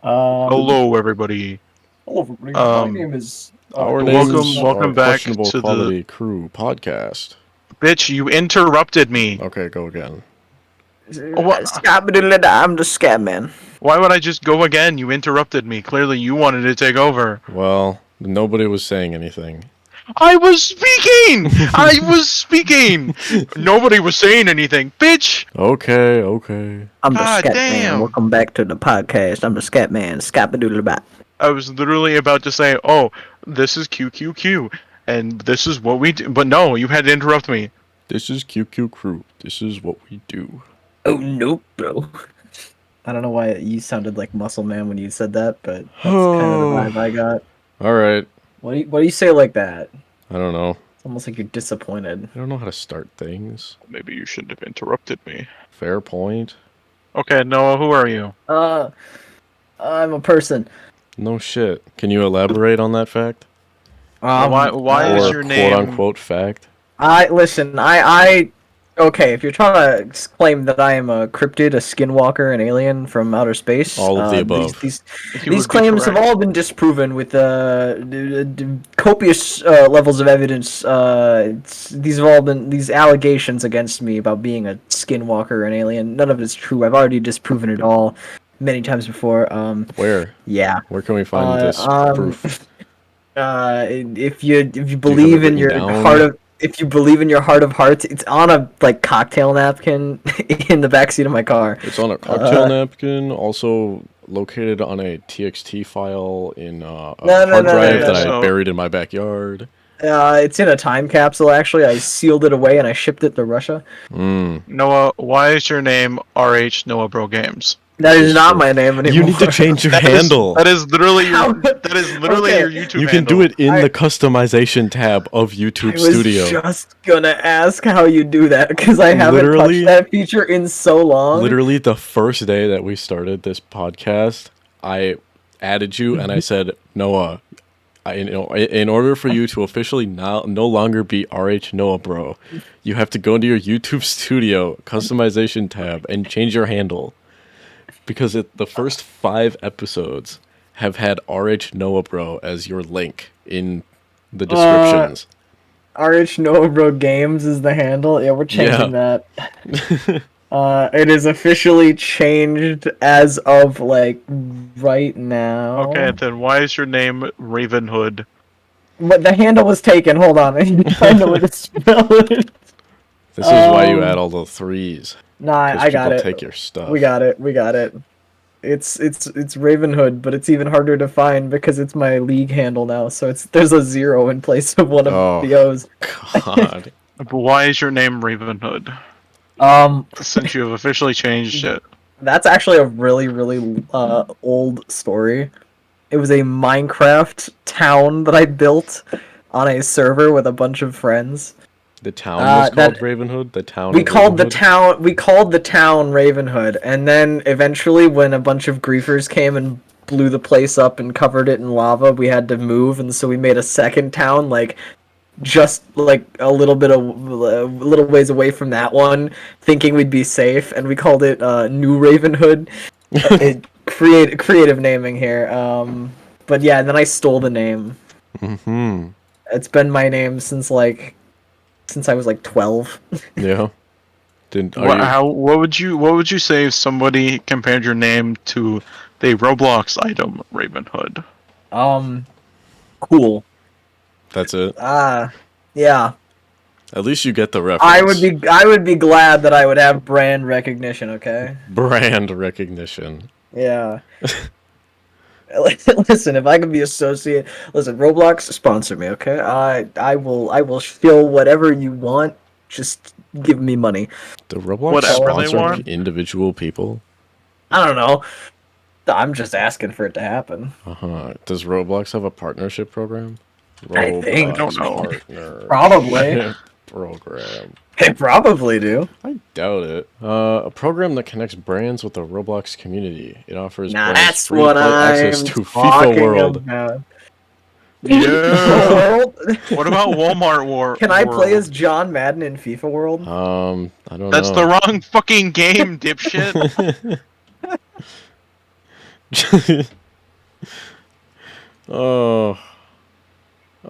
Hello, everybody. Hello, everybody. My Um, name is. Our this names is are welcome back Questionable to the Quality Crew podcast. bitch. You interrupted me. Okay, go again. What? I'm the Scat Man. Why would I just go again? You interrupted me. Clearly, you wanted to take over. Well, nobody was saying anything. I was speaking. I was speaking. Nobody was saying anything, bitch. Okay. I'm the God Scat Man. damn. Welcome back to the podcast. I'm the Scat Man. Scapadoodle-bat. I was literally about to say, "Oh, this is QQQ, and this is what we do." But no, you had to interrupt me. This is QQ Crew. This is what we do. Oh, nope, bro. I don't know why you sounded like Muscle Man when you said that, but that's kind of the vibe I got. Alright. What do you say like that? I don't know. It's almost like you're disappointed. I don't know how to start things. Maybe you shouldn't have interrupted me. Fair point. Okay, Noah, who are you? I'm a person. No shit. Can you elaborate on that fact? Why is Or your name? quote unquote fact? Okay, if you're trying to claim that I am a cryptid, a skinwalker, an alien from outer space, All of the above. These You would be claims have correct. all been disproven with copious levels of evidence. These allegations against me about being a skinwalker, an alien. None of it's true. I've already disproven it all many times before. Where? Yeah. Where can we find this proof? If you Do you have believe it in your written down? heart of if you believe in your heart of hearts, it's on a cocktail napkin in the backseat of my car. It's on a cocktail napkin, also located on a TXT file in a hard drive that I So- buried in my backyard. It's in a time capsule. Actually, I sealed it away and I shipped it to Russia. Noah, why is your name RH Noah Bro Games? That is It's not true. my name anymore. You need to change your handle. That is literally your. How- That is literally Okay. your YouTube. You can handle. do it in I- the customization tab of YouTube I was Studio. just gonna ask how you do that because I haven't Literally- touched that feature in so long. Literally, the first day that we started this podcast, I added you and I said, Noah, in order for you to officially no longer be RH Noah Bro, you have to go into your YouTube Studio customization tab and change your handle. Because the first 5 episodes have had RH Noah Bro as your link in the descriptions. RH Noah Bro Games is the handle. Yeah, we're changing that. It is officially changed as of right now. Okay, then why is your name Ravenhood? But the handle was taken. Hold on, I need to find out what to spell it. This is why you add all the 3s. Nah, 'Cause I got people it. take your stuff. We got it. It's Ravenhood, but it's even harder to find because it's my league handle now. So there's a 0 in place of one of Oh. the O's. God. But why is your name Ravenhood? Since you have officially changed it. That's actually a really old story. It was a Minecraft town that I built on a server with a bunch of friends. The town was called that- Ravenhood. The town. We of called the Ravenhood? town Ravenhood, and then eventually, when a bunch of griefers came and blew the place up and covered it in lava, we had to move, and so we made a second town, just a little ways away from that one, thinking we'd be safe, and we called it New Ravenhood. Creative naming here. But yeah, and then I stole the name. Mm-hmm. It's been my name since I was 12. Yeah. What would you say if somebody compared your name to the Roblox item Ravenhood? Cool. That's it. Yeah. At least you get the reference. I would be glad that I would have brand recognition, okay? Brand recognition. Yeah. Listen, if I could be associated, Roblox sponsor me, okay? I will shill whatever you want. Just give me money. The Roblox Whatever they sponsor want? individual people. I don't know. I'm just asking for it to happen. Does Roblox have a partnership program? I think. Roblox I don't know. partner Probably. program. They probably do. I doubt it. A program that connects brands with the Roblox community. It offers Nah, brands that's free what access I'm to talking FIFA World. about. Yeah. What about Walmart War? Can I play World? as John Madden in FIFA World? I don't That's know. the wrong fucking game, dipshit. Oh,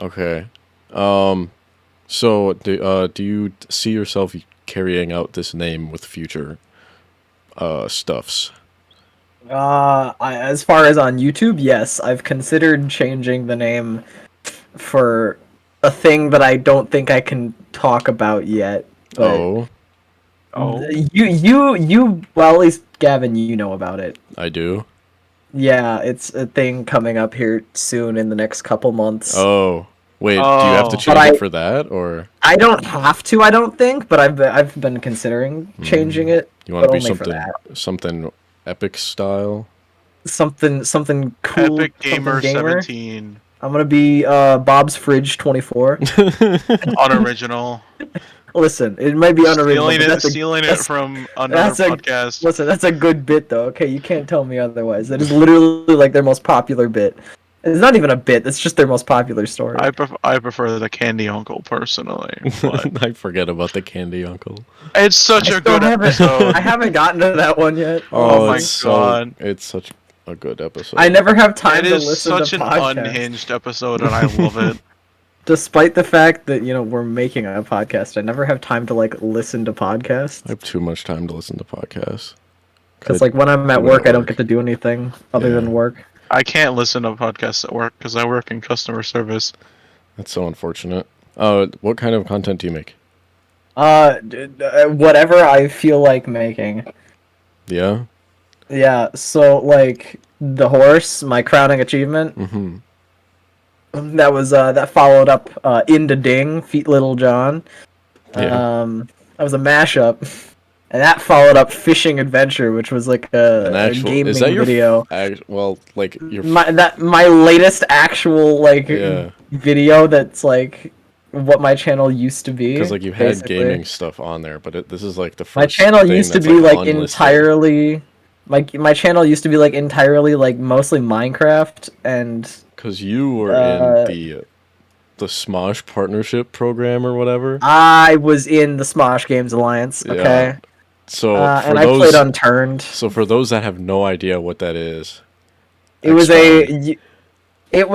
okay. So do you see yourself carrying out this name with future stuffs? As far as on YouTube, yes, I've considered changing the name for a thing that I don't think I can talk about yet. But Oh, Oh, well, at least Gavin, you know about it. I do. Yeah, it's a thing coming up here soon in the next couple months. Oh, wait, do you have to Oh. change But it for that, or I don't have to, I don't think, but I've been considering changing it, you want but to be only for that. something epic style? Something cool, Epic something Gamer gamer. 17. I'm gonna be Bob's Fridge 24. Unoriginal. Listen, it might be unoriginal, but Stealing it that's from another that's a podcast. listen. That's a good bit, though. Okay, you can't tell me otherwise. That is literally like their most popular bit. It's not even a bit. It's just their most popular story. I prefer the Candy Uncle personally, but I forget about the Candy Uncle. it's such I a still good haven't. episode. I haven't gotten to that one yet. Oh, my it's God. it's such a good episode. I never have time It to is listen such to an podcasts. unhinged episode, and I love it. Despite the fact that we're making a podcast, I never have time to like listen to podcasts. I have too much time to listen to podcasts. Because Could like when I'm at do it work, at I don't work. get to do anything other Yeah. than work. I can't listen to podcasts at work because I work in customer service. That's so unfortunate. What kind of content do you make? Whatever I feel like making. Yeah. Yeah, so like the horse, my crowning achievement. Mm-hmm. That was that followed up Into Ding, Feet Little John. Yeah. That was a mashup, and that followed up Fishing Adventure, which was like An a actual gaming is that your video. well, like your My latest actual like Yeah. video that's like what my channel used to be. because like you had basically. gaming stuff on there, but this is like the first. My channel thing used to that's, be like unlisted. entirely. My channel used to be like entirely like mostly Minecraft and. Because you were Uh, in the Smosh partnership program or whatever. I was in the Smosh Games Alliance, okay? Yeah. So for And I those, played Unturned. so for those that have no idea what that is, It was expound. it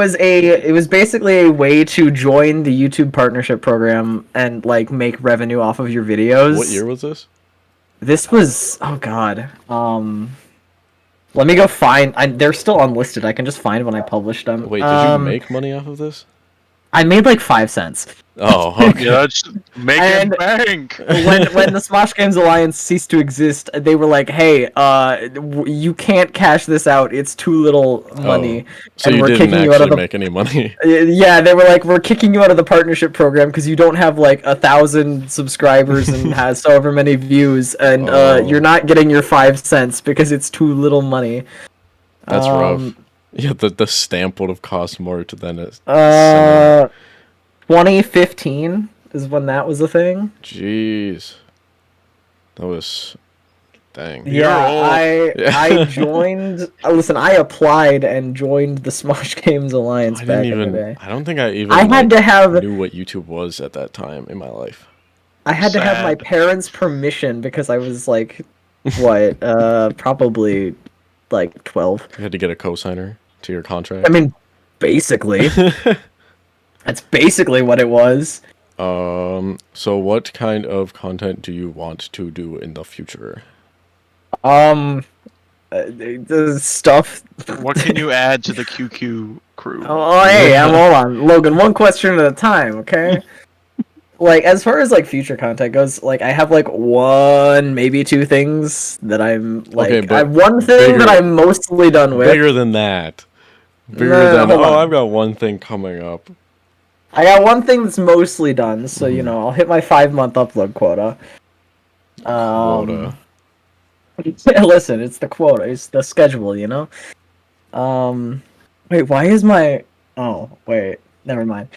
was basically a way to join the YouTube partnership program and like make revenue off of your videos. What year was this? This was oh god. Let me go find. They're still unlisted. I can just find when I published them. Wait, did you make money off of this? I made like 5 cents. Oh, okay. Yeah, just make And- it bank. when the Smosh Games Alliance ceased to exist, they were like, "Hey, you can't cash this out. It's too little money, So and you we're didn't kicking you out of actually the." make any money. Yeah, they were like, "We're kicking you out of the partnership program because you don't have like 1,000 subscribers and has however many views, and Oh. you're not getting your 5 cents because it's too little money." That's rough. Yeah, the stamp would have cost more than it. 2015 is when that was a thing. Jeez, that was dang. Yeah, old. I joined. Listen, I applied and joined the Smosh Games Alliance I back didn't in the even. day. I don't think I even. I had to have. knew what YouTube was at that time in my life. I had to have my Sad. parents' permission because I was like, what? Probably like 12. You had to get a cosigner to your contract. I mean, basically, that's basically what it was. So what kind of content do you want to do in the future? The stuff. What can you add to the QQ crew? Oh, hey, hold on, Logan. One question at a time, okay? Like, as far as like future content goes, like I have like one, maybe 2 things that I'm like. Okay, but I have one thing bigger- that I'm mostly done with. Bigger than that. Bigger No, than hold on. I've got one thing coming up. I got one thing that's mostly done, so I'll hit my 5-month upload quota. Quota. Listen, it's the quota, it's the schedule, Wait, why is my? Oh, wait, never mind.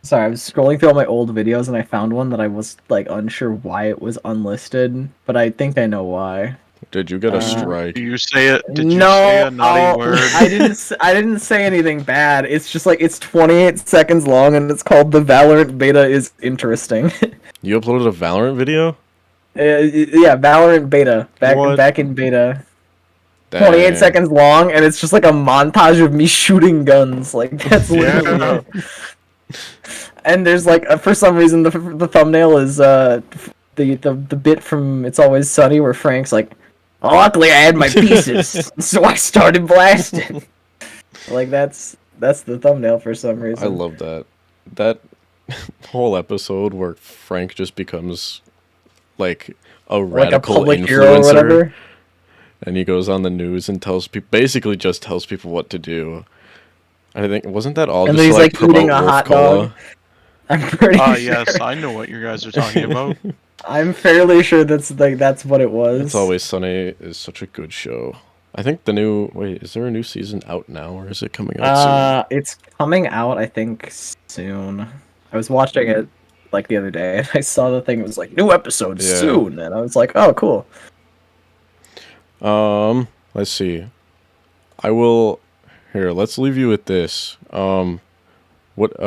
Sorry, I was scrolling through all my old videos and I found one that I was like unsure why it was unlisted, but I think I know why. Did you get a strike? Did you say it? Did you No, say a naughty word? I didn't. I didn't say anything bad. It's just like it's 28 seconds long and it's called "The Valorant Beta is Interesting." You uploaded a Valorant video? Yeah, Valorant Beta What? back in beta. 28 Dang. seconds long, and it's just like a montage of me shooting guns. Like, that's literally it. And there's like, for some reason, the thumbnail is the bit from It's Always Sunny where Frank's like, "Oh, luckily I had my pieces, so I started blasting." Like, that's the thumbnail for some reason. I love that. That whole episode where Frank just becomes like a radical public influencer, hero or whatever. and he goes on the news and basically just tells people what to do. I think wasn't that all And just then he's to, like like eating promote a Wolf hot Cola? dog. I'm pretty sure. Yes, I know what you guys are talking about. I'm fairly sure that's what it was. It's Always Sunny is such a good show. I think is there a new season out now, or is it coming out soon? It's coming out, I think, soon. I was watching it like the other day, and I saw the thing. It was like new episode soon, and I was like, "Oh, cool." Let's see. Let's leave you with this. What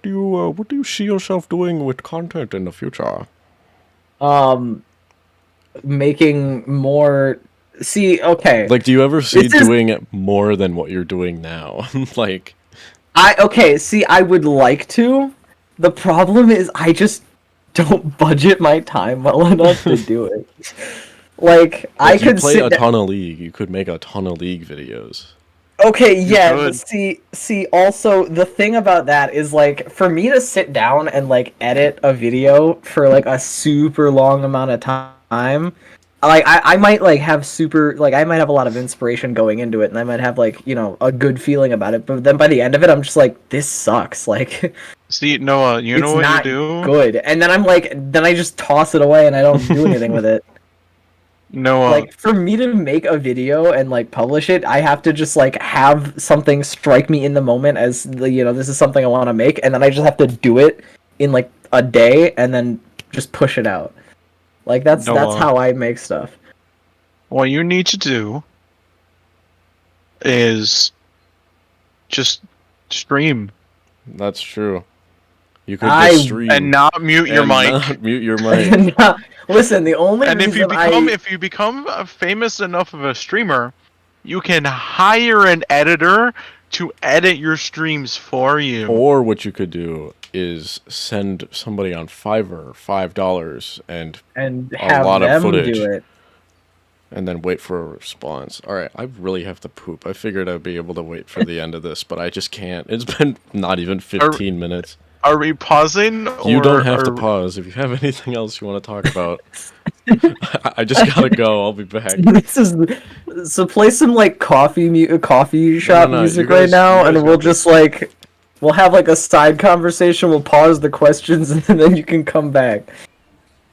do you see yourself doing with content in the future? Making more. See, okay. Like, do you ever see It's just- doing it more than what you're doing now? Like, I would like to. The problem is I just don't budget my time well enough to do it. Like, I could play sit a down. ton of League. You could make a ton of League videos. Okay, yeah, could. but see, also, the thing about that is, like, for me to sit down and, like, edit a video for, like, a super long amount of time, like, I might, like, I might have a lot of inspiration going into it, and I might have, like, a good feeling about it, but then by the end of it, I'm just like, this sucks, like, See, Noah, you know it's what not you do? good, and then then I just toss it away, and I don't do anything with it. Noah, Like, for me to make a video and, like, publish it, I have to just, like, have something strike me in the moment as, this is something I want to make, and then I just have to do it in, like, a day, and then just push it out. Like, that's how I make stuff. what you need to do is just stream That's true. You could I- just stream and not mute your and mic. not mute your mic. Listen, the only And reason if you become famous enough of a streamer, you can hire an editor to edit your streams for you. Or what you could do is send somebody on Fiverr $5 and have lot of them footage. do it. and then wait for a response. All right, I really have to poop. I figured I'd be able to wait for the end of this, but I just can't. It's been not even 15 minutes. Are we pausing? You or don't have to are- pause. If you have anything else you want to talk about, I just gotta go. I'll be back. This is so play some like coffee shop No, music you guys- right now, you guys and we'll go. just like we'll have like a side conversation. We'll pause the questions, and then you can come back.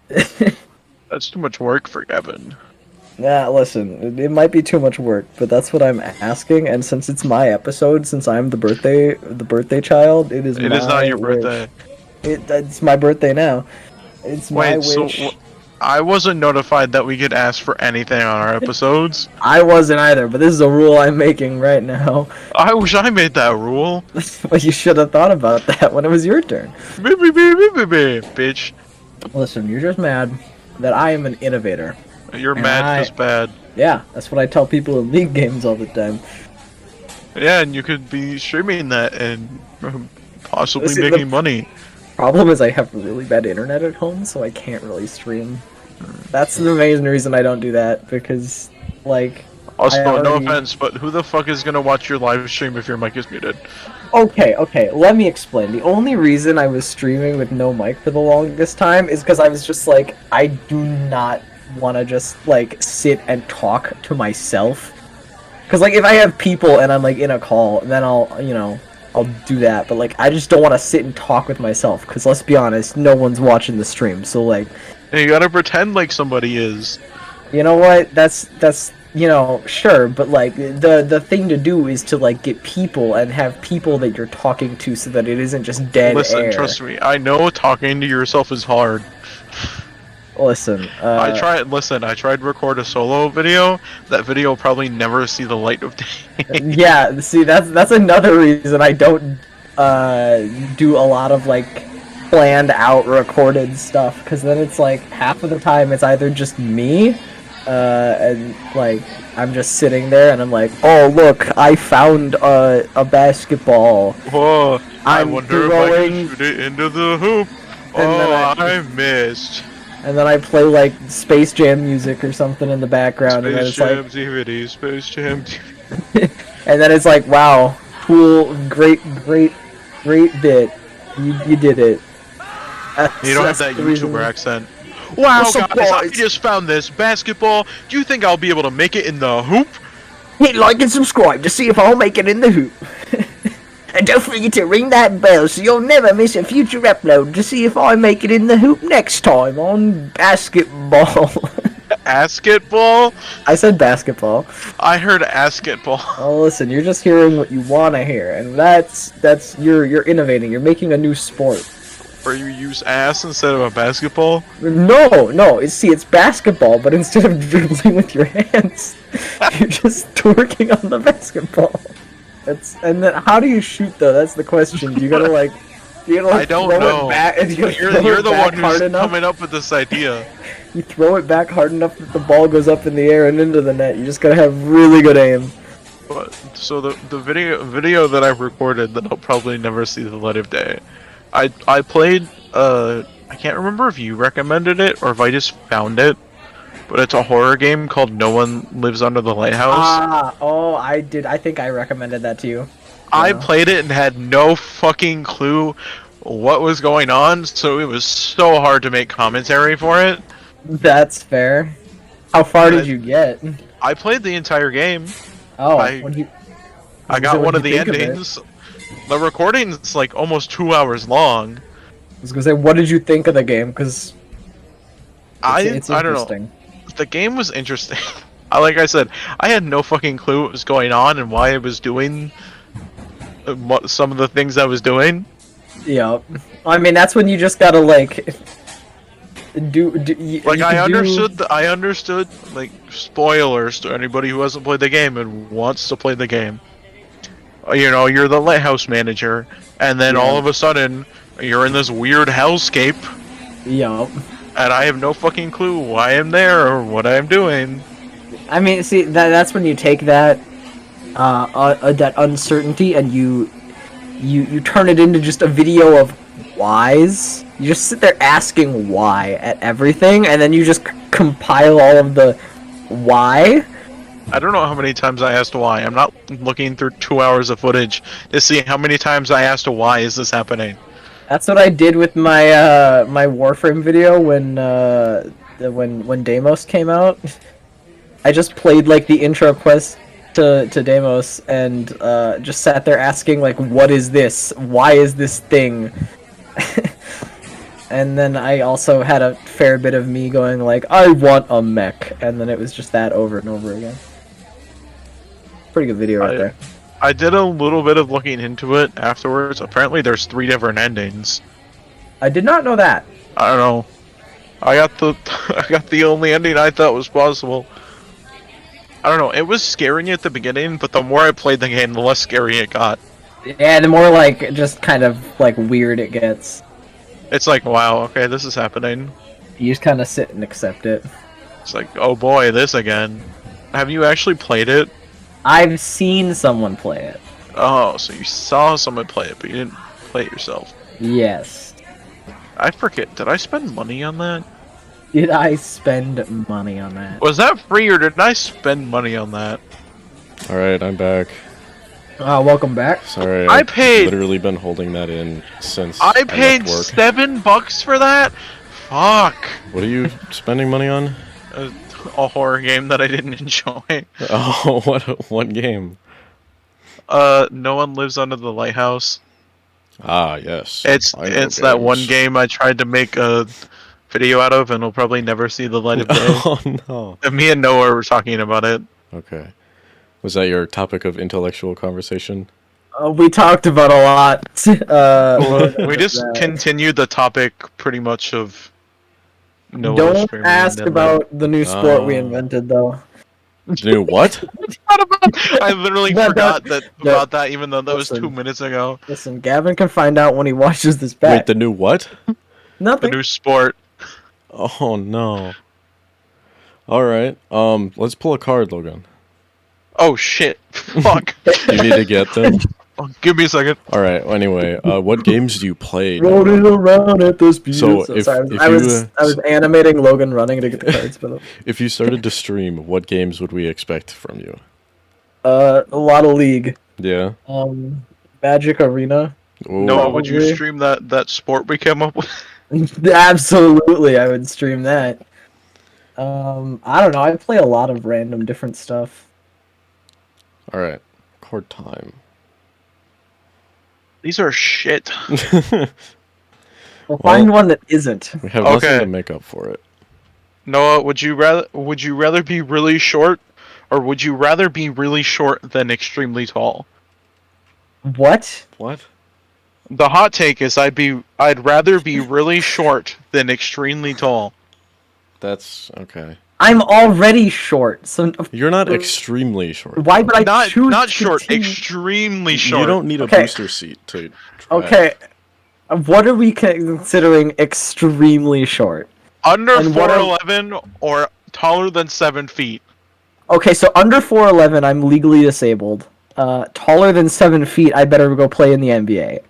That's too much work for Kevin. Yeah, listen, it might be too much work, but that's what I'm asking. And since it's my episode, since I'm the birthday child, it is. It is not your wish. birthday. It's my birthday now. It's my Wait, so wish. I wasn't notified that we could ask for anything on our episodes. I wasn't either, but this is a rule I'm making right now. I wish I made that rule. Well, you should have thought about that when it was your turn. Bitch. Listen, you're just mad that I am an innovator. You're And mad I- because bad. Yeah, that's what I tell people in league games all the time. Yeah, and you could be streaming that and possibly See, the- making money. Problem is I have really bad internet at home, so I can't really stream. That's the main reason I don't do that, because, like... Also, I no already- offense, but who the fuck is gonna watch your live stream if your mic is muted? Okay, let me explain. The only reason I was streaming with no mic for the longest time is because I was just like, I do not want to just, like, sit and talk to myself. Because, like, if I have people and I'm, like, in a call, then I'll do that. But, like, I just don't want to sit and talk with myself. Because, let's be honest, no one's watching the stream. So, like... And you gotta pretend like somebody is. You know what? That's sure, but like the thing to do is to like get people and have people that you're talking to so that it isn't just dead Listen, air. trust me, I know talking to yourself is hard. Listen, I tried to record a solo video. That video will probably never see the light of day. yeah, see that's another reason I don't do a lot of like planned out recorded stuff, because then it's like half of the time it's either just me and like I'm just sitting there and I'm like, oh look, I found a basketball. Whoa! I I'm wonder if I can throwing, shoot it into the hoop. and then Oh, I missed. I play like Space Jam music or something in the background, and then Space it's like, Jam DVD, Space Jam DVD. and then it's like, wow, cool, great bit, you did it. You don't have That's that the reason- YouTuber accent. Wow, What's guys, up, I boys? just found this basketball. Do you think I'll be able to make it in the hoop? Hit like and subscribe to see if I'll make it in the hoop. And don't forget to ring that bell so you'll never miss a future upload to see if I make it in the hoop next time on basketball. Basketball? I said basketball. I heard basketball. Oh, listen, you're just hearing what you want to hear, and that's you're innovating. You're making a new sport. Where you use ass instead of a basketball? No, it's basketball, but instead of dribbling with your hands, you're just twerking on the basketball. And then how do you shoot though? That's the question. You gotta like I don't throw know. It back, and you You're the one who's hard enough. coming up with this idea. You throw it back hard enough that the ball goes up in the air and into the net. You just gotta have really good aim. But, so the video that I recorded that I'll probably never see the light of day. I played I can't remember if you recommended it or if I just found it, but it's a horror game called No One Lives Under the Lighthouse. I did. I think I recommended that to you. I played it and had no fucking clue what was going on, so it was so hard to make commentary for it. That's fair. How far did you get? I played the entire game. Oh, I got one of the endings. The recording's like almost 2 hours long. I was gonna say, what did you think of the game? Because it's I don't interesting. know. The game was interesting. Like I said, I had no fucking clue what was going on and why I was doing some of the things I was doing. Yeah, I mean that's when you just gotta like I understood like spoilers to anybody who hasn't played the game and wants to play the game. You know, you're the lighthouse manager, and then all of a sudden you're in this weird hellscape. Yeah. And I have no fucking clue why I'm there or what I'm doing. I mean, see, that's when you take that that uncertainty and you turn it into just a video of whys. You just sit there asking why at everything, and then you just compile all of the why. I don't know how many times I asked why. I'm not looking through 2 hours of footage to see how many times I asked why is this happening. That's what I did with my my Warframe video when Deimos came out. I just played like the intro quest to Deimos and just sat there asking like, what is this? Why is this thing? And then I also had a fair bit of me going like, I want a mech, and then it was just that over and over again. Pretty good video right there. I did a little bit of looking into it afterwards. Apparently there's 3 different endings. I did not know that. I don't know. I got the only ending I thought was possible. I don't know, it was scaring at the beginning, but the more I played the game, the less scary it got. Yeah, the more like just kind of like weird it gets. It's like, wow, okay, this is happening. You just kind of sit and accept it. It's like, oh boy, this again. Have you actually played it? I've seen someone play it. Oh, so you saw someone play it, but you didn't play it yourself. Yes. I forget, did I spend money on that? Did I spend money on that? Was that free or did I spend money on that? Alright, I'm back. Welcome back. Sorry, I I've paid- literally been holding that in since I paid left work. $7 for that? Fuck. What are you spending money on? A horror game that I didn't enjoy. Oh, what game? No One Lives Under the Lighthouse. Ah, yes. It's I know that one games. game I tried to make a video out of, and will probably never see the light of day. Oh no. And me and Noah were talking about it. Okay. Was that your topic of intellectual conversation? We talked about a lot. We just continued the topic pretty much of Noah Don't streaming ask and about the new sport we Oh. invented, though. Dude, what? I literally No, forgot no, about that, even though that was listen. 2 minutes ago. Listen, Gavin can find out when he watches this back. Wait, the new what? The Nothing. new sport. Oh no. All right. Let's pull a card, Logan. Oh shit! Fuck. You need to get them. Oh, give me a second. All right. Anyway, what games do you play? Rolling Noah? around at the speed. So So, if sorry, if I you was animating Logan running to get the cards, but if you started to stream, what games would we expect from you? a lot of League. Yeah. Magic Arena. Ooh. Noah, would you Probably. stream that sport we came up with? Absolutely, I would stream that. I don't know. I play a lot of random different stuff. All right. Court time. These are shit. Well, find one that isn't. We have nothing Okay. to make up for it. Noah, would you rather be really short, or would you rather be really short than extremely tall? What? What? The hot take is I'd rather be really short than extremely tall. That's okay. I'm already short, so You're not extremely short. why would I Not choose not to short, continue- You extremely short. don't need a Okay. booster seat to. Drive. Okay, what are we considering extremely short? Under And what are- 4'11" or taller than 7 feet. Okay, so under 4'11", I'm legally disabled. Taller than 7 feet, I better go play in the NBA.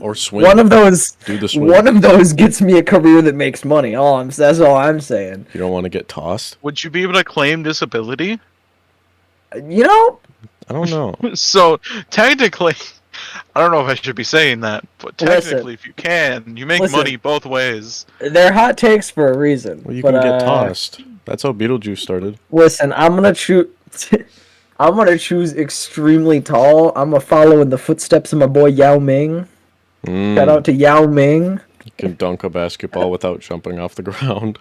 Or swim. One of those. Do the swim. One of those gets me a career that makes money. That's all I'm saying. You don't want to get tossed. Would you be able to claim disability? You know, I don't know. So technically, I don't know if I should be saying that, but Listen. technically, if you can, you make Listen. money both ways. they're hot takes for a reason. Well, you but, can get tossed. That's how Beetlejuice started. Listen, I'm gonna choose. I'm gonna choose extremely tall. I'm gonna follow in the footsteps of my boy Yao Ming. Mm, Shout out to Yao Ming. you can dunk a basketball without jumping off the ground.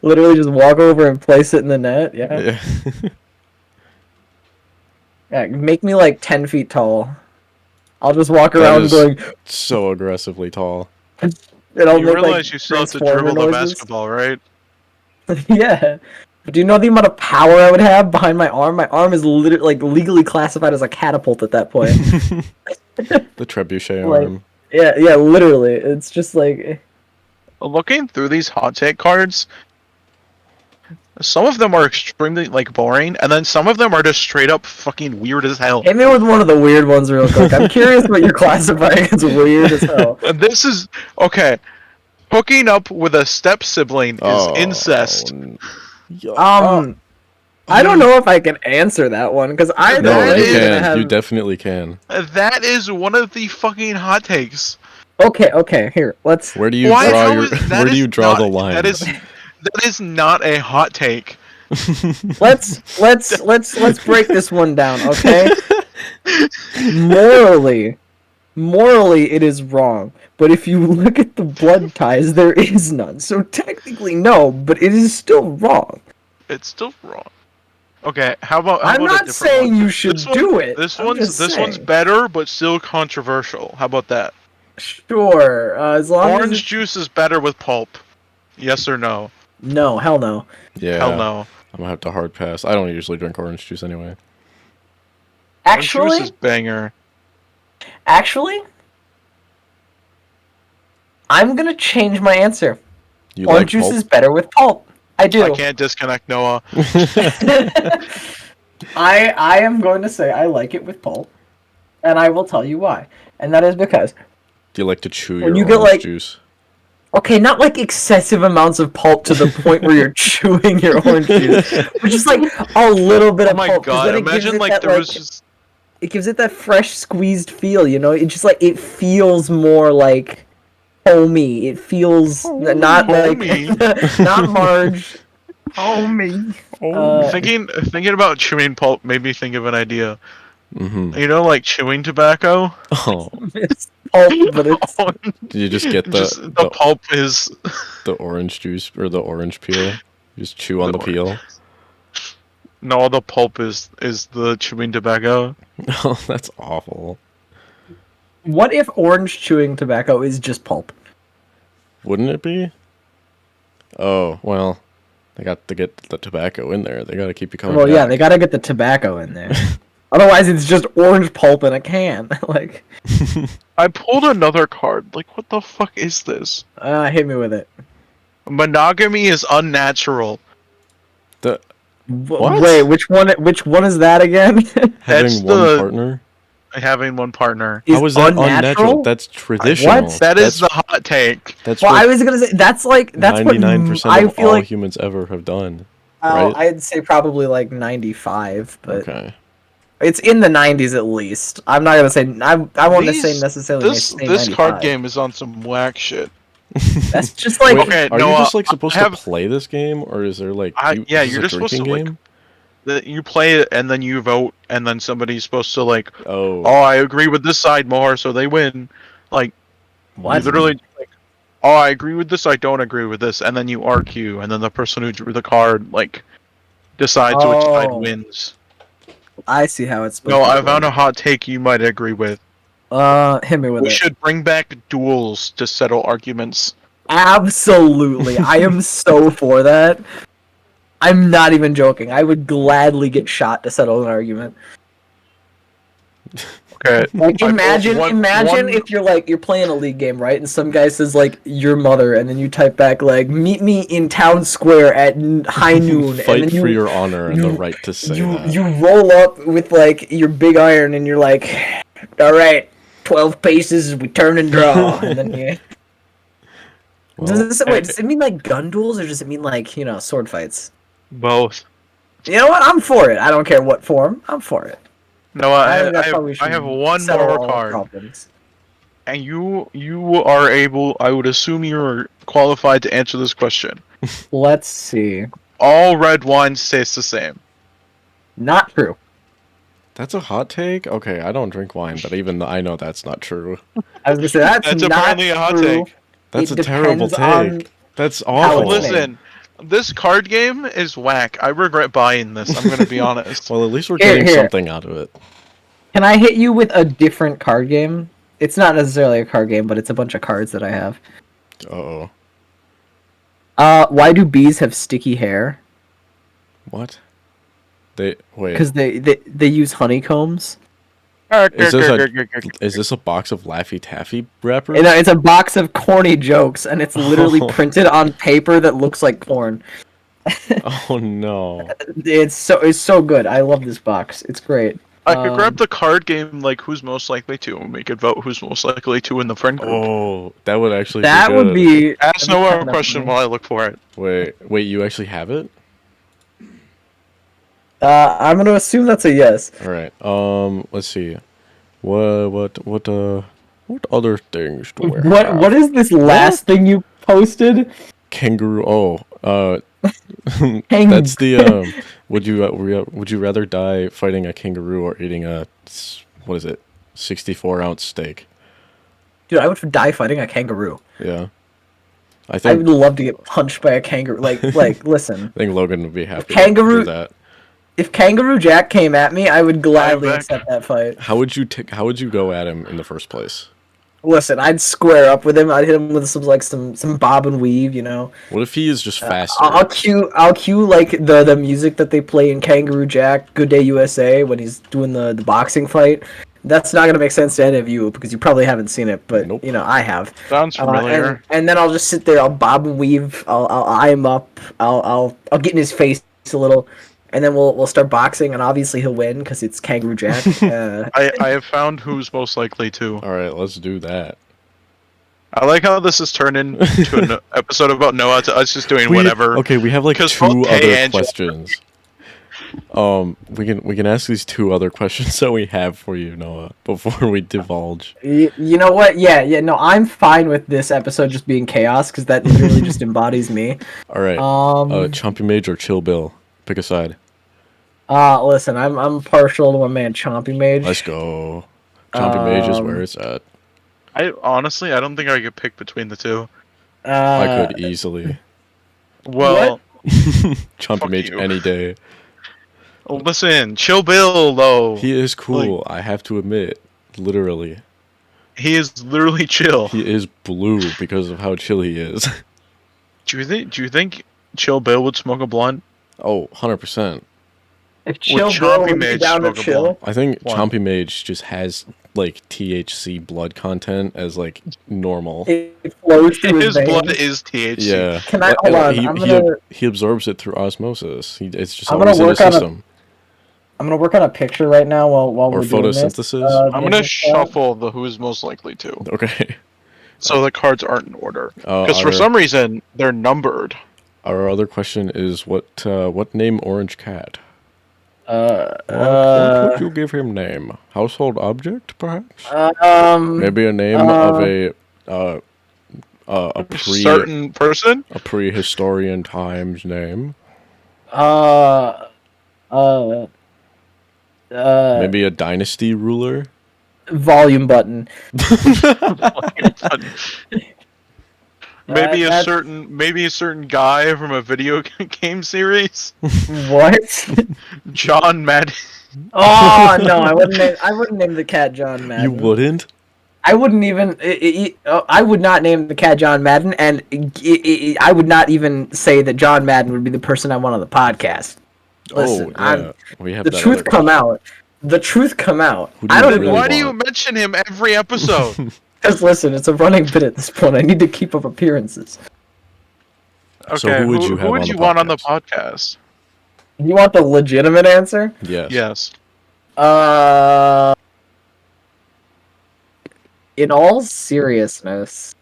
Literally just walk over and place it in the net. Yeah. Yeah. Yeah, make me like 10 feet tall. I'll just walk That around is- going, So aggressively tall. and I'll You make realize like you still have to Transformer dribble the noises. basketball, right? Yeah. But do you know the amount of power I would have behind my arm? My arm is literally like legally classified as a catapult at that point. The trebuchet Like- arm. yeah, literally. It's just like Looking through these hot take cards, some of them are extremely like boring, and then some of them are just straight up fucking weird as hell. hit me with one of the weird ones real quick. I'm curious what you're classifying as weird as hell. And this is okay. Hooking up with a step sibling is incest. I don't know if I can answer that one because I No, That you is- can. have... You definitely can. That is one of the fucking hot takes. Okay, here. Let's Where do you Why? draw How your? is- that Where do is you draw not- the line? That is not a hot take. let's break this one down, okay? Morally it is wrong. But if you look at the blood ties, there is none. So technically no, but it is still wrong. It's still wrong. Okay, how about? I'm a not different saying one? you should This one- do it. This I'm one's just this one's saying. better, but still controversial. How about that? Sure. As long as Orange juice is better with pulp. Yes or no? no, hell no. Yeah. Hell no. I'm gonna have to hard pass. I don't usually drink orange juice anyway. Orange juice Actually, is banger. I'm gonna change my answer. You Orange like juice pulp? is better with pulp. I do. I can't disconnect Noah. I am going to say I like it with pulp, and I will tell you why. And that is because, Do you like to chew When your you get, orange like- juice? okay, not like excessive amounts of pulp to the point where you're chewing your orange juice, but just like a little bit Oh of my pulp. 'cause god! then it gives Imagine it like that, there was just it gives it that fresh squeezed feel, you know? It just like it feels more like homey. It feels not Homey. like not Marge. Homey. thinking about chewing pulp made me think of an idea. Mm-hmm. You know, like chewing tobacco. Oh, It's pulp, but it's did you just get the Just the pulp is the orange juice or the orange peel? You just chew on the The peel. no, the pulp is the chewing tobacco. No, that's awful. what if orange chewing tobacco is just pulp? Wouldn't it be? Oh, well, they got to get the tobacco in there. They got to keep you coming Well, yeah, back. they gotta get the tobacco in there. Otherwise, it's just orange pulp in a can. Like, I pulled another card. Like, what the fuck is this? hit me with it. Monogamy is unnatural. The What? Wait, which one? Which one is that again? That's having one the- partner? Having one partner. Is How is that unnatural? unnatural? That's traditional. What? That is That's, the hot take. that's Well, I what was gonna say that's what 99% I of feel all like. humans ever have done. Right? I'd say probably like 95, but Okay. it's in the 90s at least. I'm not gonna say I won't say necessarily This say this card 95. game is on some whack shit. That's just like Wait, Okay, are no, you just like supposed have- to play this game, or is there like Yeah, is this you're a just supposed drinking to like game? you play it and then you vote and then somebody's supposed to like, Oh, I agree with this side more, so they win. Like you what? literally like, I agree with this, I don't agree with this, and then you argue, and then the person who drew the card like decides which side Oh. wins. I see how it's supposed No, to I work. found a hot take you might agree with. Hit me with We it. should bring back duels to settle arguments. Absolutely. I am so for that. I'm not even joking. I would gladly get shot to settle an argument. Okay. Like I- imagine one- if you're playing a league game, right? And some guy says like your mother, and then you type back like meet me in town square at high noon. fight and then for your honor and the right to say you that. you roll up with like your big iron, and you're like, all right, 12 paces, we turn and draw, and then you. Well, Does it mean like gun duels, or does it mean like sword fights? Both. You know what? I'm for it. I don't care what form. I'm for it. No, think that's how we I should have one settle more all card. problems. And you are able, I would assume you're qualified to answer this question. Let's see. All red wines taste the same. Not true. that's a hot take. Okay, I don't drink wine, but even though I know that's not true. I was gonna say that's That's not apparently a hot true. take. That's It a terrible depends on- take. That's how awful. it's made. Listen, this card game is whack. I regret buying this, I'm gonna be honest. Well, at least we're Here, getting here. something out of it. Can I hit you with a different card game? It's not necessarily a card game, but it's a bunch of cards that I have. Uh-oh. Why do bees have sticky hair? What? Wait. Because they use honeycombs. Is this a box of Laffy Taffy wrappers? And it's a box of corny jokes, and it's literally printed on paper that looks like corn. Oh no. It's so good. I love this box. It's great. I could grab the card game like who's most likely to, and we could vote who's most likely to in the friend group. Oh, that would actually That be would good. be. Ask that'd be Noah a kinda question funny. while I look for it. Wait, you actually have it? I'm gonna assume that's a yes. All right. Let's see. What other things do we have? What is this last thing you posted? Kangaroo. Oh, Hang- that's the would you rather die fighting a kangaroo or eating a what is it 64-ounce steak? Dude, I would die fighting a kangaroo. Yeah, I I think would love to get punched by a kangaroo. Like listen. I think Logan would be happy Kangaroo- to do that. If Kangaroo Jack came at me, I would gladly back. accept that fight. How would you go at him in the first place? Listen, I'd square up with him. I'd hit him with some bob and weave. What if he is just faster? I'll cue like the music that they play in Kangaroo Jack, Good Day USA when he's doing the boxing fight. That's not gonna make sense to any of you because you probably haven't seen it, but Nope. I have. Sounds familiar. And then I'll just sit there. I'll bob and weave. I'll eye him up. I'll get in his face a little, and then we'll start boxing. And obviously he'll win because it's Kangaroo Jack. I have found who's most likely to. All right, let's do that. I like how this has turned into an episode about Noah to us just doing whatever. Okay, we have like Because two both Kay other and Jack- questions. We can ask these two other questions that we have for you, Noah, before we divulge. You know what? Yeah. No, I'm fine with this episode just being chaos because that really just embodies me. All right. Chompy Mage or Chill Bill? Pick a side. Listen, I'm partial to my man Chompy Mage. Let's go. Chompy Mage is where it's at. I don't think I could pick between the two. I could easily. Well, Chompy Fuck Mage you. any day. listen, Chill Bill though. He is cool, I have to admit. Literally. He is literally chill. He is blue because of how chill he is. Do you think Chill Bill would smoke a blunt? Oh, 100%. If Would chill bro Chompy would be Mage down to smoke a chill. blunt? I think One. Chompy Mage just has like THC blood content as like normal. It flows through his Blood veins. is THC. Yeah, Can I hold on? he absorbs it through osmosis. It's just I'm gonna always in his work on a system. I'm gonna work on a picture right now while Or we're doing this. photosynthesis. I'm gonna Ninja Squad. shuffle the who's most likely to, Okay. so the cards aren't in order. Uh, Because for our some reason they're numbered. our other question is what name Orange Cat? Uh, What would you give him name? Household object, perhaps? um, Maybe a name of a Certain person. prehistorian times name. uh, uh, Maybe a dynasty ruler. volume button. Maybe That's- maybe a certain guy from a video game series. What? John Madden. Oh no, I wouldn't name the cat John Madden. You wouldn't? I wouldn't even. I would not name the cat John Madden, and I would not even say that John Madden would be the person I want on the podcast. Listen, We have the that truth other come question. out. The truth come out. Who do I you don't really even. Why do you want? mention him every episode? Because listen, it's a running bit at this point. I need to keep up appearances. Okay, So who would you have who would on you the want on the podcast? podcast? You want the legitimate answer? Yes. Yes. In all seriousness,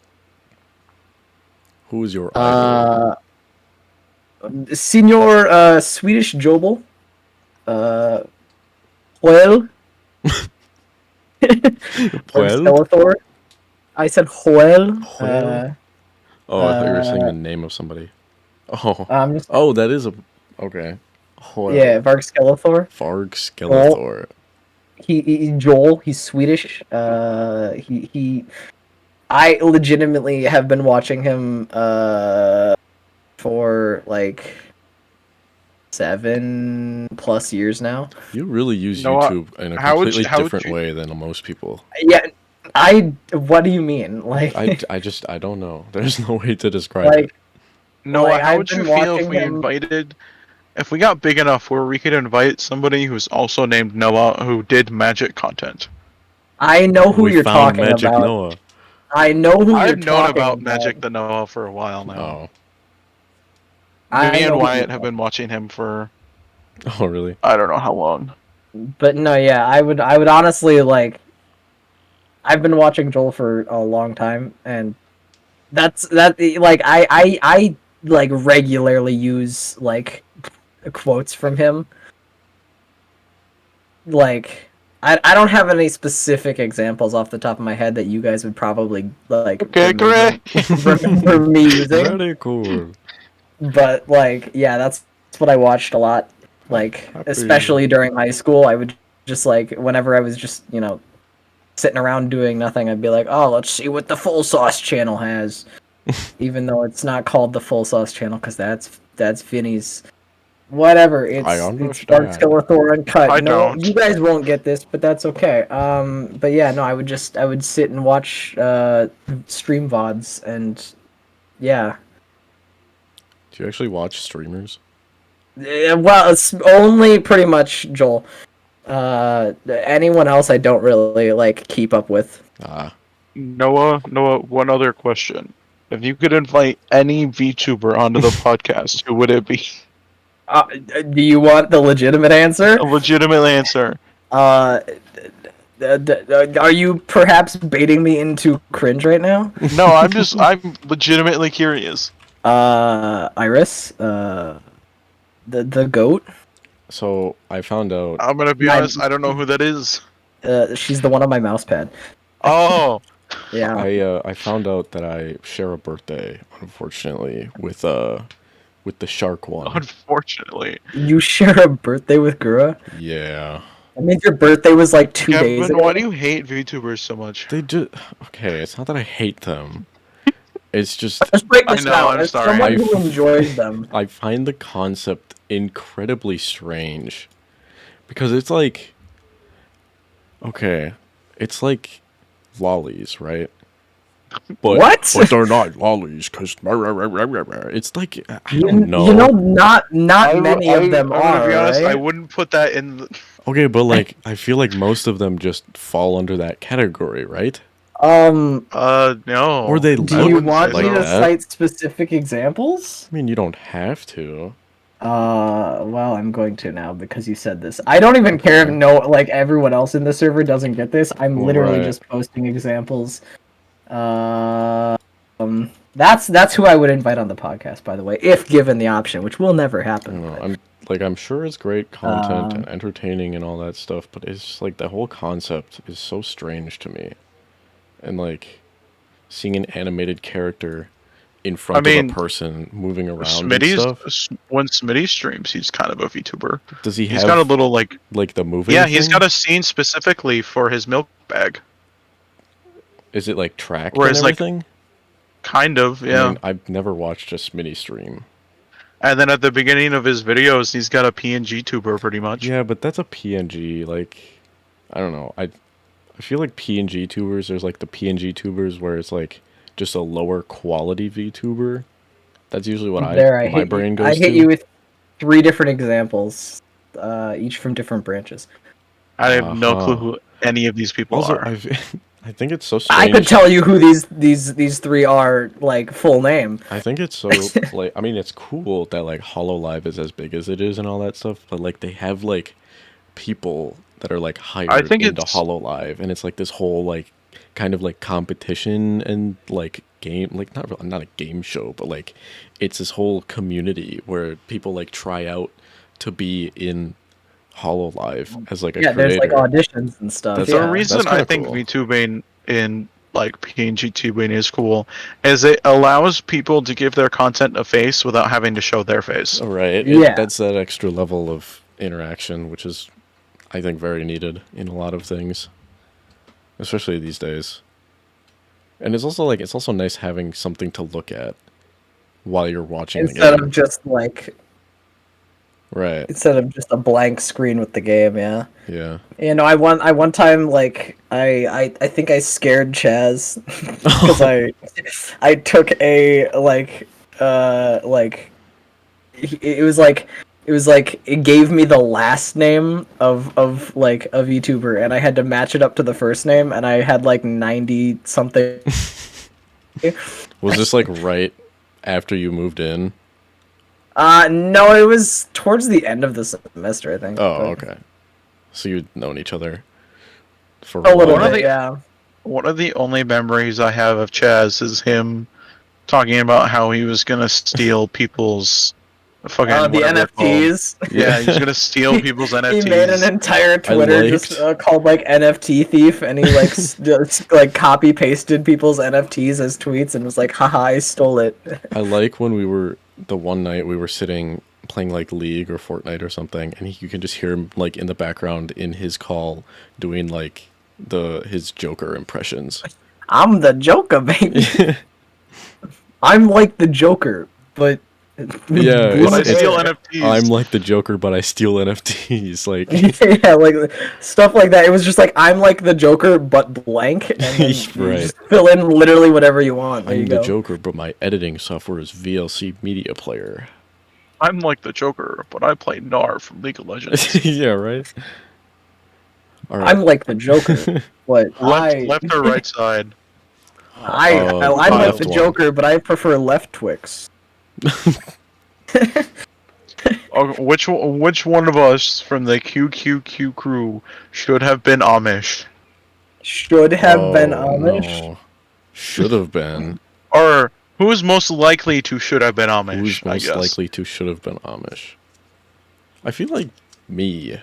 Who is your idol? Senior Swedish Jobel, Well, Well? Skeletor. I said Joel. Joel? Oh, I thought you were saying the name of somebody. Oh. I'm just That is a okay. Joel. yeah, Varg Skeletor. Varg Skeletor. He Joel. He's Swedish. I legitimately have been watching him for like 7+ years now. You really use No, YouTube in a how would completely you- how would different you- way than most people. Yeah, what do you mean? Like, I don't know. There's no way to describe like it. Noah, Like, how I've would you been feel if watching we him- if we got big enough where we could invite somebody who's also named Noah who did magic content? I know who We you're found talking Magic about. Noah. I know who you're I've known talking about Magic the Noah for a while now. Oh. I Me know and who Wyatt you're have been watching him for Oh, really? I don't know how long. But no, yeah, I would honestly like. I've been watching Joel for a long time, and that's like I like regularly use like quotes from him. Like I don't have any specific examples off the top of my head that you guys would probably like. Okay, correct. Remember me using, Very cool. but like yeah, that's what I watched a lot. Like Happy. especially during high school, I would just like whenever I was just sitting around doing nothing, I'd be like, oh, let's see what the Full Sauce channel has. Even though it's not called the Full Sauce channel, because that's Vinny's. Whatever, it's Dark understand. Skeletor Uncut. I No, don't. you guys won't get this, but that's okay. But yeah, no, I would sit and watch stream VODs, and yeah. Do you actually watch streamers? Well, it's only pretty much Joel. Anyone else I don't really like keep up with. Ah. Noah, one other question. If you could invite any VTuber onto the podcast, who would it be? Do you want the legitimate answer? A legitimate answer. Are you perhaps baiting me into cringe right now? No, I'm legitimately curious. Iris, the goat. So I found out. I'm gonna be honest, I don't know who that is. She's the one on my mouse pad. Oh, Yeah. I found out that I share a birthday, unfortunately, with the shark one. unfortunately. You share a birthday with Gura? Yeah. That means your birthday was like 2 days Kevin, ago. why do you hate VTubers so much? They just okay. It's not that I hate them. It's just Let's break this I know, down. I'm As sorry. someone who enjoys them. I find the concept incredibly strange because it's like okay, it's like lollies, right? But What? they're not lollies because it's like I You, don't know. you know, not many of them I'm gonna are, be honest. I right? wouldn't put that in. Okay, but like I feel like most of them just fall under that category, right? No. Or they Do I look you wouldn't say want me like to so. that. cite specific examples? I mean, you don't have to. Well, I'm going to now because you said this. I don't even care if like everyone else in the server doesn't get this. I'm literally Right. just posting examples. Uh, that's who I would invite on the podcast, by the way, if given the option, which will never I happen. don't know. But, I'm sure it's great content um, and entertaining and all that stuff, but it's just like the whole concept is so strange to me. And like seeing an animated character in I front of a mean, person moving around and Smitty's stuff. when Smitty streams, he's kind of a VTuber. Does he He's got a have little like like the moving yeah, he's thing? got a scene specifically for his milk bag. Is it like tracked and Whereas like everything? kind of, I yeah. mean, I've never watched a Smitty stream. And then at the beginning of his videos, he's got a PNG tuber pretty much. Yeah, but that's a PNG. Like, I don't know. I feel like PNG tubers. There's like the PNG tubers where it's like just a lower quality VTuber. That's usually what my brain goes I hit to. you with 3 different examples, each from different branches. I have no clue Uh-huh. who any of these people Also, are. I think it's so strange. I could tell you who these 3 are, like, full name. I think it's so like I mean it's cool that like Hololive is as big as it is and all that stuff, but like they have like people that are like hired think into it's Hololive, and it's like this whole like kind of like competition and like game, like not a game show, but like it's this whole community where people like try out to be in Hololive as like a Yeah, there's, creator. like, auditions and stuff, That's- the yeah. reason I kinda think cool. VTubing in like PNG tubing is cool is it allows people to give their content a face without having to show their face. Right. Yeah. That's that extra level of interaction, which is, I think, very needed in a lot of things, especially these days. And it's also nice having something to look at while you're watching Instead the game. of just, like, Right. instead of just a blank screen with the game, yeah. Yeah. You know, I one time, like, I think I scared Chaz because I took a it was like it gave me the last name of like a VTuber, and I had to match it up to the first name, and I had like 90 something. Was this like right after you moved in? No, it was towards the end of the semester, I think. Oh, but- okay. So you'd known each other for A little One of bit, the- yeah. One of the only memories I have of Chaz is him talking about how he was gonna steal people's fucking The whatever they're called. NFTs. Yeah, he's gonna steal people's NFTs. He made an entire Twitter just called like NFT thief, and he like like copy pasted people's NFTs as tweets, and was like, "Haha, I stole it." I like when we were the one night we were sitting playing like League or Fortnite or something, and you can just hear him like in the background in his call doing like his Joker impressions. I'm the Joker, baby. I'm like the Joker, but Yeah, But I it's- steal NFTs. I'm like the Joker, but I steal NFTs. Like, yeah, like stuff like that. It was just like I'm like the Joker, but blank, and then you Right. just fill in literally whatever you want. There I'm you the go. Joker, but my editing software is VLC Media Player. I'm like the Joker, but I play Gnar from League of Legends. Yeah, right. All right. I'm like the Joker, but Left or right side? I'm like left the one. Joker, but I prefer left Twix. Which one of us from the QQQ crew should have been Amish? Should have been Amish. No. Should have been. Or who is most likely to should have been Amish? Who's I most guess. likely to should have been Amish? I feel like me.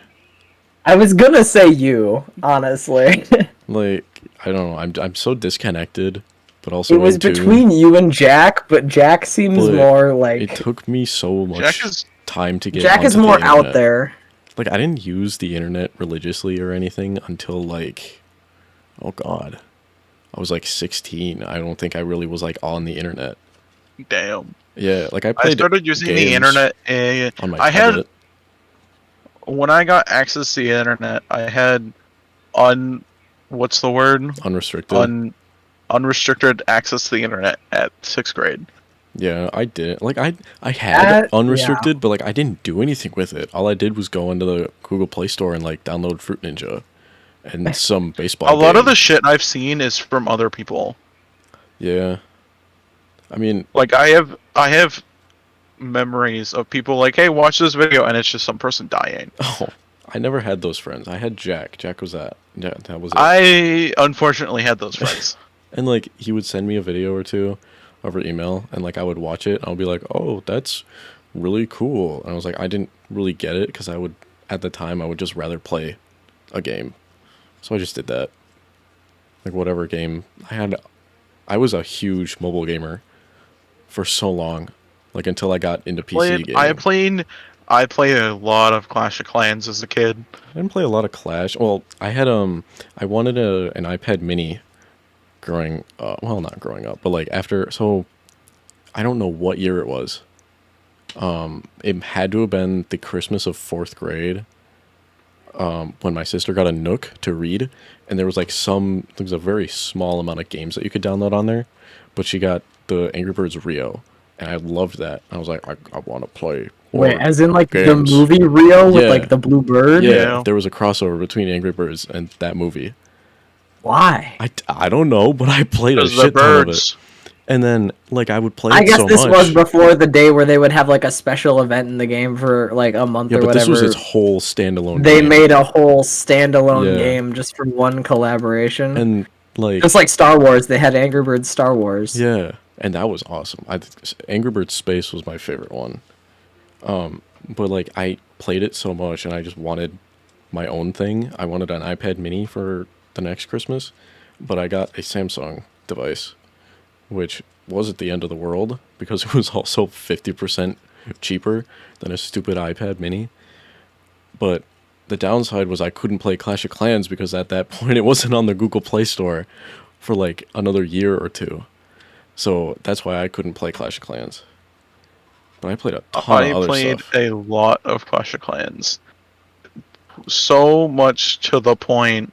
I was gonna say you, honestly. Like, I don't know. I'm so disconnected, but also It was in tune. between you and Jack, but Jack seems But more It like took me so much Jack is time to get. Jack is onto the more out internet. there. Like, I didn't use the internet religiously or anything until like, oh god, I was like 16. I don't think I really was like on the internet. damn. Yeah, like I I played. started using the games internet. on my I had tablet. when I got access to the internet. I had what's the word? Unrestricted. unrestricted access to the internet at 6th grade. Yeah, I didn't. Like, I had Yeah. unrestricted, but like I didn't do anything with it. All I did was go into the Google Play Store and like download Fruit Ninja and some baseball A lot of game. the shit I've seen is from other people. Yeah. I mean, Like I have memories of people like, hey, watch this video, and it's just some person dying. oh, I never had those friends. I had Jack. Jack was that. Yeah, that was it. I unfortunately had those friends. And like he would send me a video or two over email, and like I would watch it. And I would be like, "Oh, that's really cool." And I was like, I didn't really get it because I would at the time I would just rather play a game, so I just did that. Like whatever game I had, I was a huge mobile gamer for so long, like until I got into PC gaming. I played a lot of Clash of Clans as a kid. I didn't play a lot of Clash. Well, I had I wanted an iPad Mini growing well, not growing up, but like after, so I don't know what year it was. It had to have been the Christmas of 4th grade. When my sister got a Nook to read, and there was a very small amount of games that you could download on there, but she got the Angry Birds Rio, and I loved that. I was like, I want to play more Wait, as in like games. the movie Rio with Yeah. like the blue bird? Yeah, Yeah. there was a crossover between Angry Birds and that movie. Why? I don't know, but I played a Because the shit ton of it. birds. And then, like, I would play I it guess so this much. was before the day where they would have like a special event in the game for like a month Yeah, or but whatever. this was its whole standalone They game. made a whole standalone Yeah. game just for one collaboration. And, like, Just like Star Wars, they had Angry Birds Star Wars. yeah, and that was awesome. Angry Birds Space was my favorite one. But, like, I played it so much, and I just wanted my own thing. I wanted an iPad Mini for the next Christmas, but I got a Samsung device, which was at the end of the world because it was also 50% cheaper than a stupid iPad Mini. But the downside was I couldn't play Clash of Clans because at that point it wasn't on the Google Play Store for like another year or two. So that's why I couldn't play Clash of Clans. But I played a ton of I other played stuff. a lot of Clash of Clans. So much to the point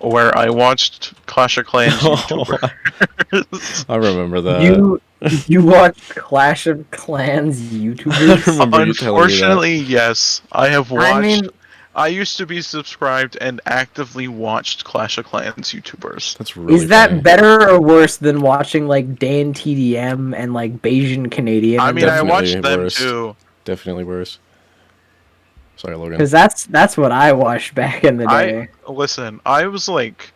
where I watched Clash of Clans YouTubers. I remember that. You watch Clash of Clans I YouTubers? remember you telling me that. Unfortunately, yes. I have watched. I mean, I used to be subscribed and actively watched Clash of Clans YouTubers. That's really is that funny. better or worse than watching like Dan TDM and like Bayesian Canadian? I mean, I Definitely watched them worse. too. Definitely worse. Sorry, Logan. Because that's what I watched back in the day. Listen. I was like,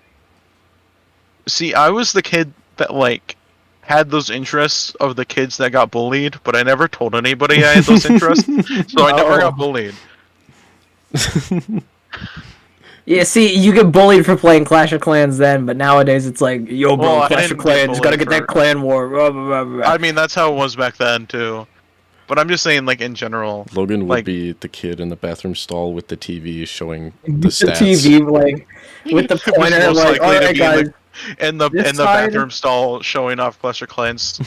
see, I was the kid that like had those interests of the kids that got bullied, but I never told anybody I had those interests, so I never got bullied. Yeah, see, you get bullied for playing Clash of Clans then, but nowadays it's like, yo, bro, Well, I Clash of didn't get Clans, gotta get bullied that clan war. Blah, blah, blah, blah. I mean, that's how it was back then too. But I'm just saying, like in general, Logan would like- be the kid in the bathroom stall with the TV showing the With the stats. TV, like, with the It was pointer, most like, likely to alright, be guys, in the This in the side- bathroom stall showing off Clash of Clans.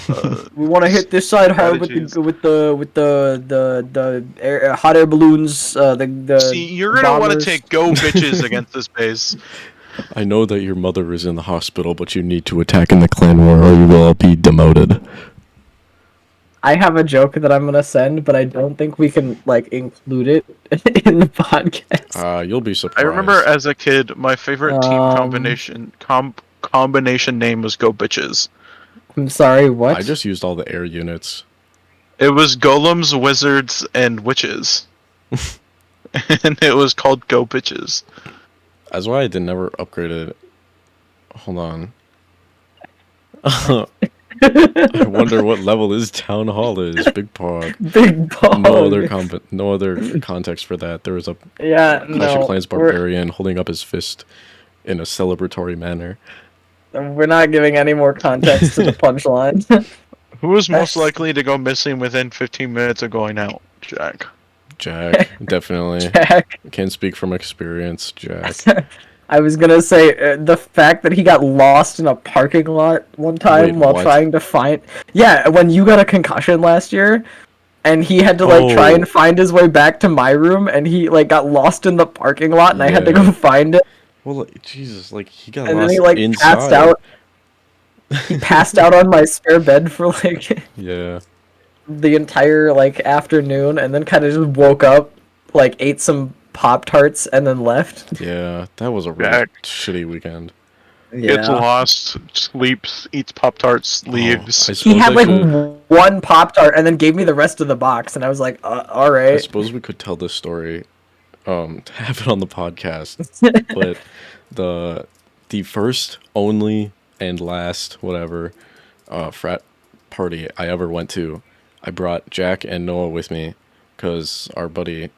we want to hit this side hard with strategies. the hot air balloons. The See, you're gonna want to bombers. take go bitches against this base. I know that your mother is in the hospital, but you need to attack in the clan war or you will be demoted. I have a joke that I'm gonna send, but I don't think we can like include it in the podcast. You'll be surprised. I remember as a kid, my favorite team combination name was Go Bitches. I'm sorry, what? I just used all the air units. It was golems, wizards, and witches, and it was called Go Bitches. That's why I never upgraded it. Hold on. I wonder what level this town hall is. Big Pog. Big ball. No other context for that. There was a Yeah, Clash of no. Clans barbarian holding up his fist in a celebratory manner. We're not giving any more context to the punchline. Who was most That's- likely to go missing within 15 minutes of going out? Jack. Jack, definitely. Jack. Can't speak from experience, Jack. I was gonna say the fact that he got lost in a parking lot one time Wait, while what? trying to find. Yeah, when you got a concussion last year, and he had to like try Oh. and find his way back to my room, and he like got lost in the parking lot, and I had to Yeah. go find it, Well, like, Jesus, like he got and then lost he like inside. passed out. He passed out on my spare bed for like Yeah. the entire like afternoon, and then kind of just woke up, like ate some Pop-Tarts, and then left. Yeah, that was a really Jack shitty weekend. gets Yeah. lost, sleeps, eats Pop Tarts, leaves. I He suppose had I like could. one Pop-Tart and then gave me the rest of the box, and I was like, all I right. suppose we could tell this story, to have it on the podcast. But the the first, only, and last whatever frat party I ever went to, I brought Jack and Noah with me because our buddy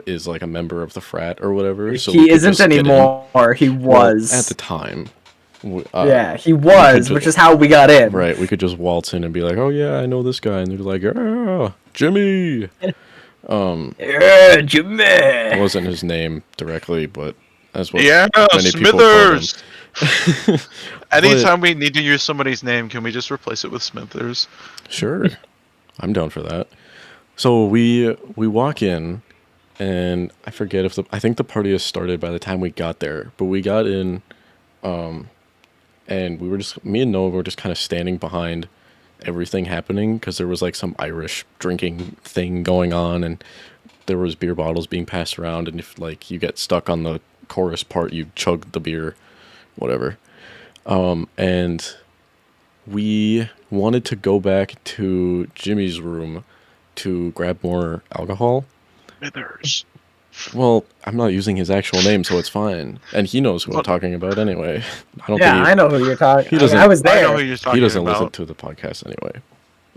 is like a member of the frat or whatever. So we He could isn't just get in. anymore. He Well, at the was. time, Yeah, he we could was, just which is how we got in. right. We could just waltz in and be like, "Oh yeah, I know this guy," and they're like, "Oh, Jimmy." Yeah, Jimmy. It wasn't his name directly, but that's what Yeah, many people called him. Smithers. Anytime we need to use somebody's name, can we just replace it with Smithers? Sure, I'm down for that. So we walk in, and I forget if I think the party has started by the time we got there, but we got in, and we were just me and Noah were just kind of standing behind everything happening because there was like some Irish drinking thing going on, and there was beer bottles being passed around, and if like you get stuck on the chorus part, you chug the beer, whatever. And we wanted to go back to Jimmy's room to grab more alcohol. Smithers. Well, I'm not using his actual name, so it's fine. And he knows who I'm talking about anyway. I don't Yeah, I think know who you're talking. he doesn't- I was I know who there. you're he talking doesn't listen about. to the podcast anyway.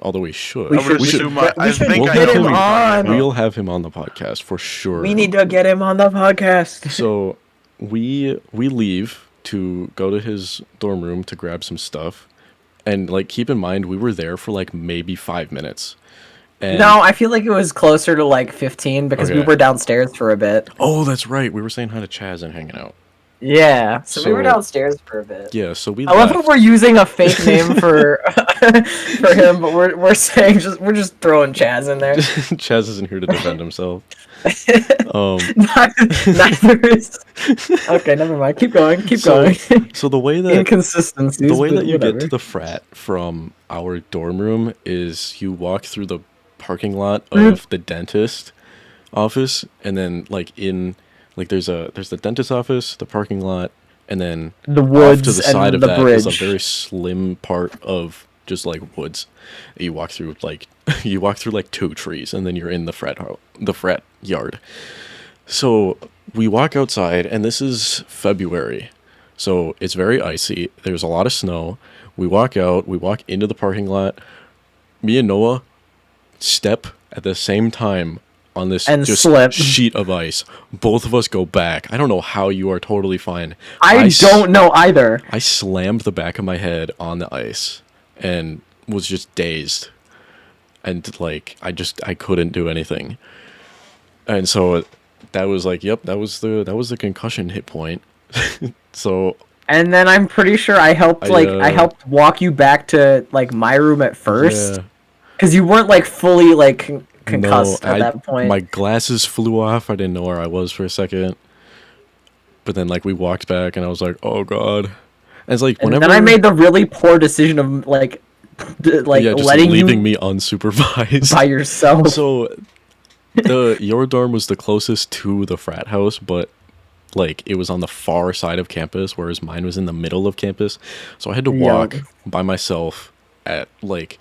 Although we should. We I would should- assume I we should think I get know him who you're talking on. about. We'll have him on the podcast for sure. We need to get him on the podcast. So we leave to go to his dorm room to grab some stuff, and like keep in mind we were there for like maybe 5 minutes. And No, I feel like it was closer to like 15 because we Okay. were downstairs for a bit. oh, that's right. We were saying hi to Chaz and hanging out. Yeah, so we were So- downstairs for a bit. Yeah, so we I love how left. we're using a fake name for for him, but we're saying we're just throwing Chaz in there. Chaz isn't here to defend himself. Neither is. Okay, never mind. Keep going. Keep So- going. So the way that Inconsistencies. the way but that you whatever. get to the frat from our dorm room is you walk through the parking lot of the dentist office, and then like in like there's the dentist office, the parking lot, and then the off woods to the side and of the that bridge. is a very slim part of just like woods. You walk through like you walk through like 2 trees, and then you're in the frat yard. So we walk outside, and this is February, so it's very icy. There's a lot of snow. We walk out. We walk into the parking lot. Me and Noah step at the same time on this And just slip. sheet of ice. Both of us go back. I don't know how you are totally fine. I don't know either. I slammed the back of my head on the ice and was just dazed. And like I couldn't do anything. And so that was like, yep, that was the concussion hit point. So And then I'm pretty sure I helped I helped walk you back to like my room at first yeah. because you weren't like fully like concussed at that point. My glasses flew off. I didn't know where I was for a second. But then like we walked back, and I was like, oh god. And it's like And whenever then I made the really poor decision of like yeah, just letting leaving you me unsupervised. by yourself. So your dorm was the closest to the frat house, but like it was on the far side of campus, whereas mine was in the middle of campus. So I had to walk Yuck. by myself at like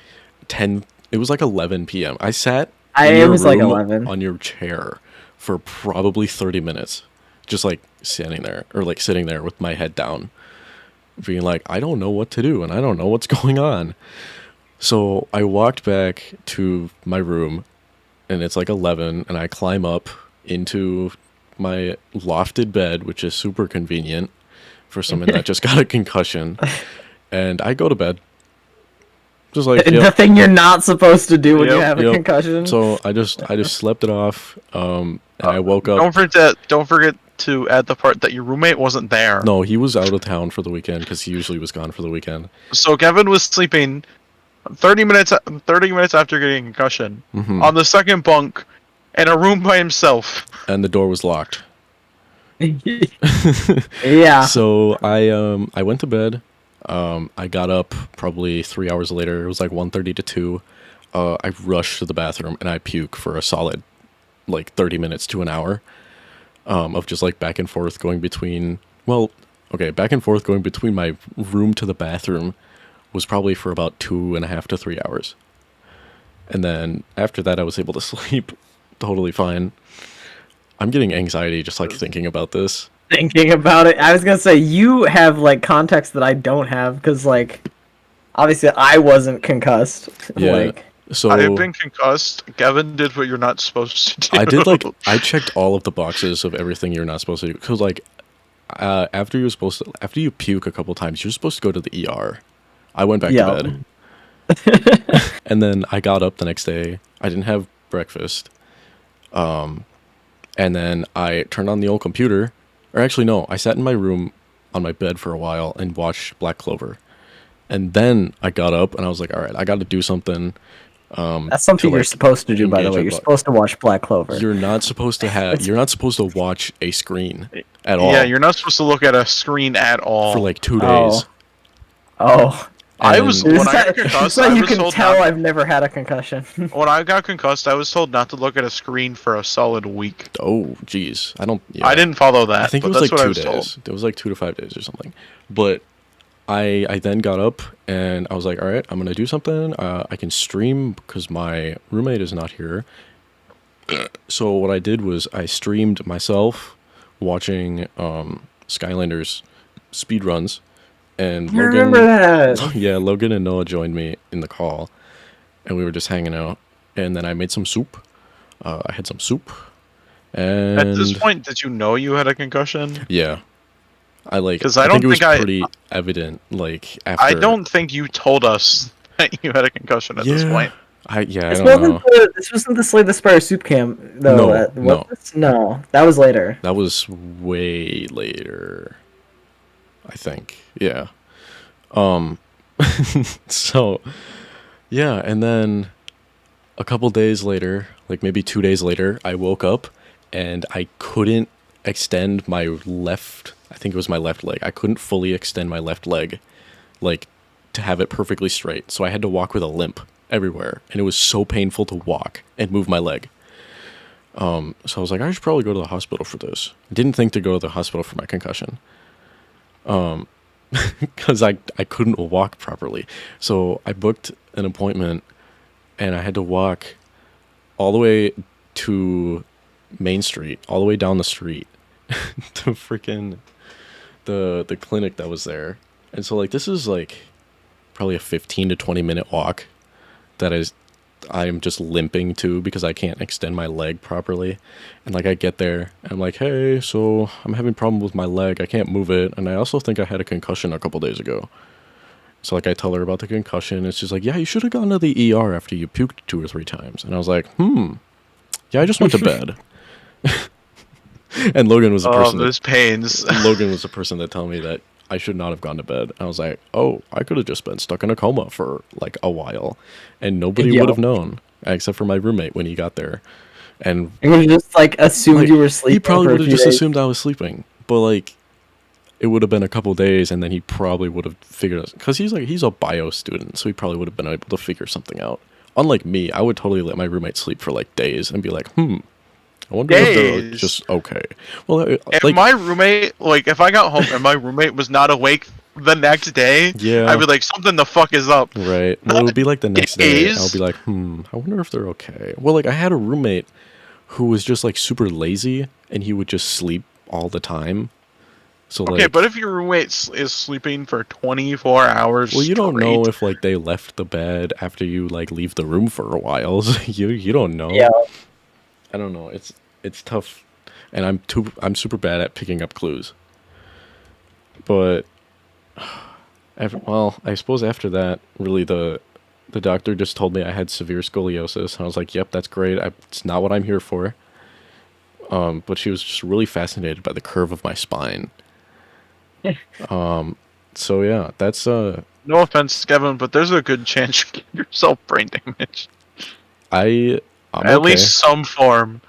10. It was like 11 p.m. I sat It your was like room 11. on your chair for probably 30 minutes, just like standing there or like sitting there with my head down, being like, I don't know what to do and I don't know what's going on. So I walked back to my room, and it's like 11, and I climb up into my lofted bed, which is super convenient for someone that just got a concussion, and I go to bed. Just like, The yep. thing you're not supposed to do when you Yep, have a yep. concussion. So I just slept it off, and I woke up. Don't forget to add the part that your roommate wasn't there. No, he was out of town for the weekend because he usually was gone for the weekend. So Kevin was sleeping 30 minutes after getting a concussion Mhm. on the second bunk in a room by himself. And the door was locked. Yeah. So I went to bed. I got up probably 3 hours later. It was like 1:30 to 2. I rushed to the bathroom and I puke for a solid like 30 minutes to an hour of just like back and forth going between. Well, okay, back and forth going between my room to the bathroom was probably for about 2.5 to 3 hours. And then after that, I was able to sleep totally fine. I'm getting anxiety just like thinking about this. Thinking about it, I was gonna say you have like context that I don't have because like obviously I wasn't concussed. Yeah. Like So I have been concussed. Gavin did what you're not supposed to do. I did like I checked all of the boxes of everything you're not supposed to do because like after you puke a couple times you're supposed to go to the ER. I went back Yeah. to bed and then I got up the next day. I didn't have breakfast, and then I turned on the old computer. Or actually no, I sat in my room on my bed for a while and watched Black Clover. And then I got up and I was like, all right, I got to do something. That's something to, you're like, supposed to do, by the engage way. a You're bu- supposed to watch Black Clover. You're not supposed to have. You're not supposed to watch a screen at all Yeah, you're not supposed to look at a screen at all. for like 2 Oh. days. Oh. I was And- when I got concussed. So I you was can told tell not, I've never had a concussion. when I got concussed, I was told not to look at a screen for a solid week. Oh, geez, I don't. Yeah. I didn't follow that. I think it but was that's like what I 2 was days. told. It was like 2 to 5 days or something. But I then got up and I was like, all right, I'm gonna do something. I can stream because my roommate is not here. So what I did was I streamed myself watching Skylanders speed runs, and I remember that. yeah, Logan and Noah joined me in the call, and we were just hanging out. And then I made some soup. I had some soup, and At this point, did you know you had a concussion? yeah, I like. 'Cause I think it don't was think I- pretty evident. Like after I don't think you told us that you had a concussion at this point. I This don't wasn't know. this wasn't the Slay the Spire soup camp though. No, was no. this? No, that was later. That was way later. I think. Yeah. So yeah, and then a couple days later, like maybe 2 days later, I woke up and I couldn't extend my left, I think it was my left leg. I couldn't fully extend my left leg, like to have it perfectly straight. So I had to walk with a limp everywhere, and it was so painful to walk and move my leg. So I was like, I should probably go to the hospital for this. I didn't think to go to the hospital for my concussion. Because I couldn't walk properly. So I booked an appointment and I had to walk all the way to Main Street, all the way down the street to freaking the clinic that was there. And so like this is like probably a 15 to 20 minute walk that I'm just limping to because I can't extend my leg properly. And like I get there and I'm like, hey, so I'm having a problem with my leg. I can't move it. And I also think I had a concussion a couple days ago. So like I tell her about the concussion. It's just like, yeah, you should have gone to the ER after you puked 2 or 3 times. And I was like, yeah, I just went to bed. And Logan was the Oh, person those pains. Logan was the person that told me that I should not have gone to bed. I was like, oh, I could have just been stuck in a coma for like a while, and nobody Yeah. would have known except for my roommate when he got there. And You would just like assumed like, you were sleeping. he probably for a would have few just days. assumed I was sleeping, but like it would have been a couple days, and then he probably would have figured out because he's a bio student, so he probably would have been able to figure something out. Unlike me, I would totally let my roommate sleep for like days and be like, I wonder if they're Days? just okay. Well, If like my roommate, like, if I got home and my roommate was not awake the next day, Yeah. I'd be like, something the fuck is up. right. Well, it would be like the next day. Days? I'll be like, I wonder if they're okay. Well, like I had a roommate who was just like super lazy, and he would just sleep all the time. So Okay, like, but if your roommate is sleeping for 24 hours, well, you don't know straight- if like they left the bed after you like leave the room for a while. So you don't know. Yeah. I don't know. It's tough, and I'm super bad at picking up clues. But well, I suppose after that, really the doctor just told me I had severe scoliosis, and I was like, "Yep, that's great. It's not what I'm here for." But she was just really fascinated by the curve of my spine. So yeah, that's No offense, Kevin, but there's a good chance you get yourself brain damage. I'm At okay. least some form.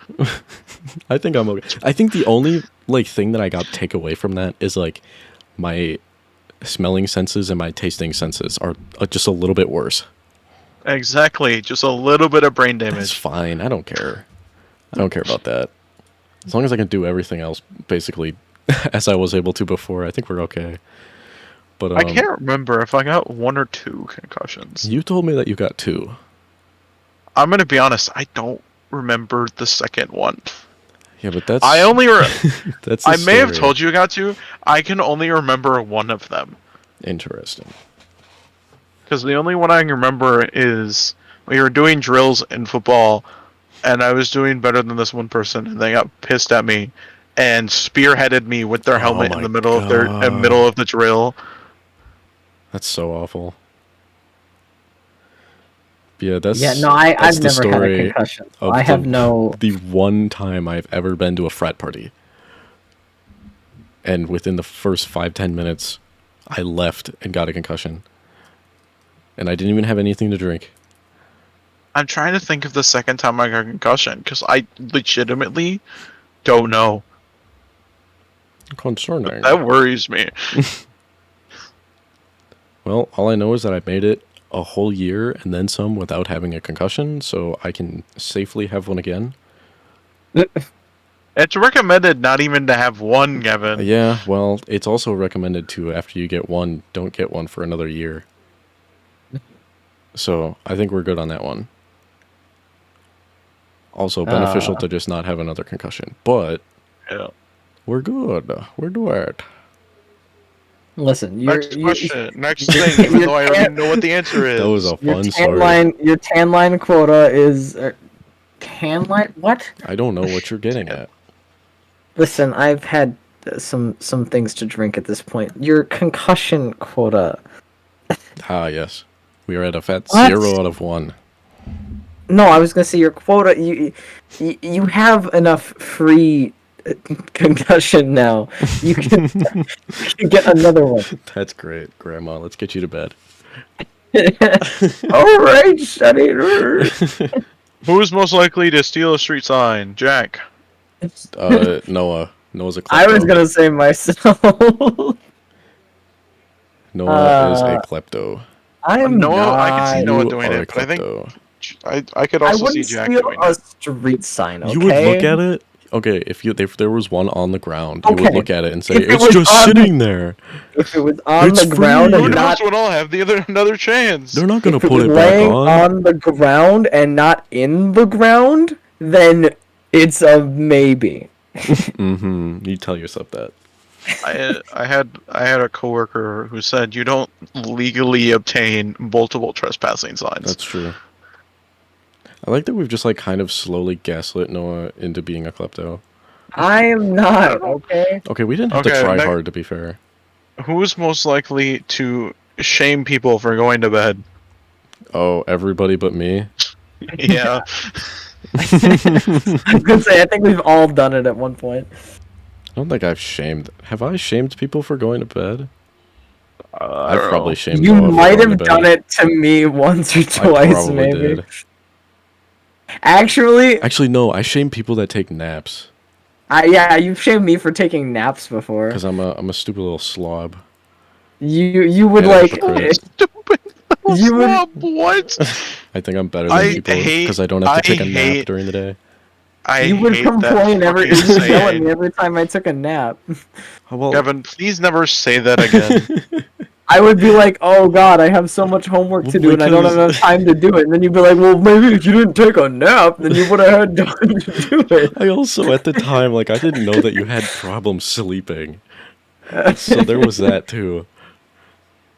I think I'm okay. I think the only like thing that I got take away from that is like my smelling senses and my tasting senses are just a little bit worse. Exactly, just a little bit of brain It's damage. fine. I don't care. I don't care about that. As long as I can do everything else basically as I was able to before, I think we're okay. But I can't remember if I got 1 or 2 concussions. you told me that you got 2. I'm gonna be honest, I don't remember the second one. Yeah, but that's I only that's the I may have story. told you I got 2. I can only remember one of them. Interesting. Because the only one I can remember is we were doing drills in football, and I was doing better than this one person, and they got pissed at me, and spearheaded me with their Oh helmet in my the middle of their God. middle of the drill. That's so awful. Yeah, that's Yeah, no, that's I've the never had a story concussion. of I have no. the one time I've ever been to a frat party. And within the first 5-10 minutes, I left and got a concussion. And I didn't even have anything to drink. I'm trying to think of the second time I got a concussion, because I legitimately don't know. Concerning. That worries me. Well, all I know is that I made it a whole year and then some without having a concussion, so I can safely have one again. It's recommended not even to have one, Kevin. Yeah, well, it's also recommended to, after you get one, don't get one for another year. So I think we're good on that one. Also beneficial to just not have another concussion, but Yeah. we're good. We're good. Listen, Next question. Next thing, even though I already know what the answer is. That was a your fun tan story. line, your tan line quota is tan line. What? I don't know what you're getting at. Listen, I've had some things to drink at this point. Your concussion quota. Ah, yes. We are at a fat What? 0 out of 1. No, I was gonna say your quota. You have enough free concussion now. You can, you can get another one. That's great, Grandma. Let's get you to bed. All right, Sonny. Who's most likely to steal a street sign? Jack. Noah. Noah's a klepto. I was gonna say myself. Noah is a klepto. I'm Noah, not. I can see Noah You doing are a it, but I think klepto. I could I also see wouldn't Jack steal doing a it. street sign. Okay? You would look at it. Okay, if there was one on the ground, you would Okay, look at it and say, if it "It's was just on the- sitting there." If it was on It's the ground free. Who and knows not, when I'll have another chance? They're not gonna if it put was it back laying on. the ground and not in the ground, then it's a maybe. Mm-hmm. You tell yourself that. I had a coworker who said you don't legally obtain multiple trespassing signs. That's true. I like that we've just like kind of slowly gaslit Noah into being a klepto. I am not. Okay. Okay, we didn't have to Okay, try next- hard to be fair. Who's most likely to shame people for going to bed? Oh, everybody but me. Yeah. I was gonna say I think we've all done it at one point. I don't think I've shamed. Have I shamed people for going to bed? I I've don't probably know. shamed. You Noah for might going have to done bed. it to me once or I twice, probably maybe. did. Actually, Actually, no. I shame people that take naps yeah, you've shamed me for taking naps before. because I'm a stupid little slob. You would And a like hypocrite. Stupid. You would- Stop, what? I think I'm better than I people hate- because I don't have to I take a nap hate- during the day. I you would hate complain that every fucking you yell at saying. me every time I took a nap. Well, Kevin, please never say that again. I would be like, "Oh God, I have so much homework to do, and I don't have enough time to do it." And then you'd be like, "Well, maybe if you didn't take a nap, then you would have had time to do it." I also at the time like I didn't know that you had problems sleeping, so there was that too.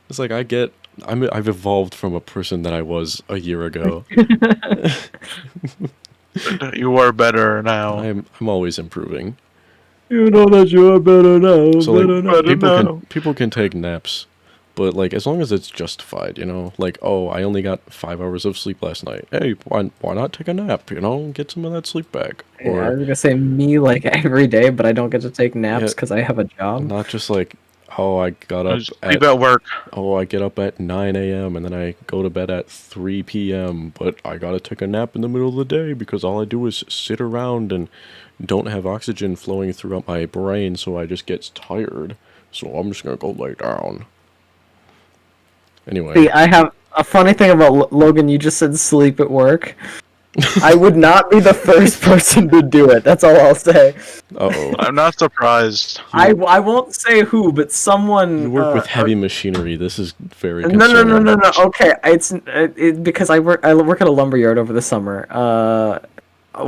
It's like I've evolved from a person that I was a year ago. You are better now. I'm always improving. You know that you are better now. So like Better now. people can take naps, but like as long as it's justified, you know, like oh I only got 5 hours of sleep last night. Hey, why not take a nap? You know, get some of that sleep back. Yeah, I Or was gonna say me like every day, but I don't get to take naps Yeah. because I have a job. not just like oh I got up Sleep at work. I get up at 9 a.m. and then I go to bed at 3 p.m. But I gotta take a nap in the middle of the day because all I do is sit around and don't have oxygen flowing throughout my brain, so I just get tired. So I'm just gonna go lay down. Anyway, See, I have a funny thing about Logan. You just said sleep at work. I would not be the first person to do it. That's all I'll say. uh-oh. I'm not surprised. I won't say who, but someone. You work with heavy machinery. This is very No, no, concerning. no, no, no. Okay, it's because I work at a lumberyard over the summer.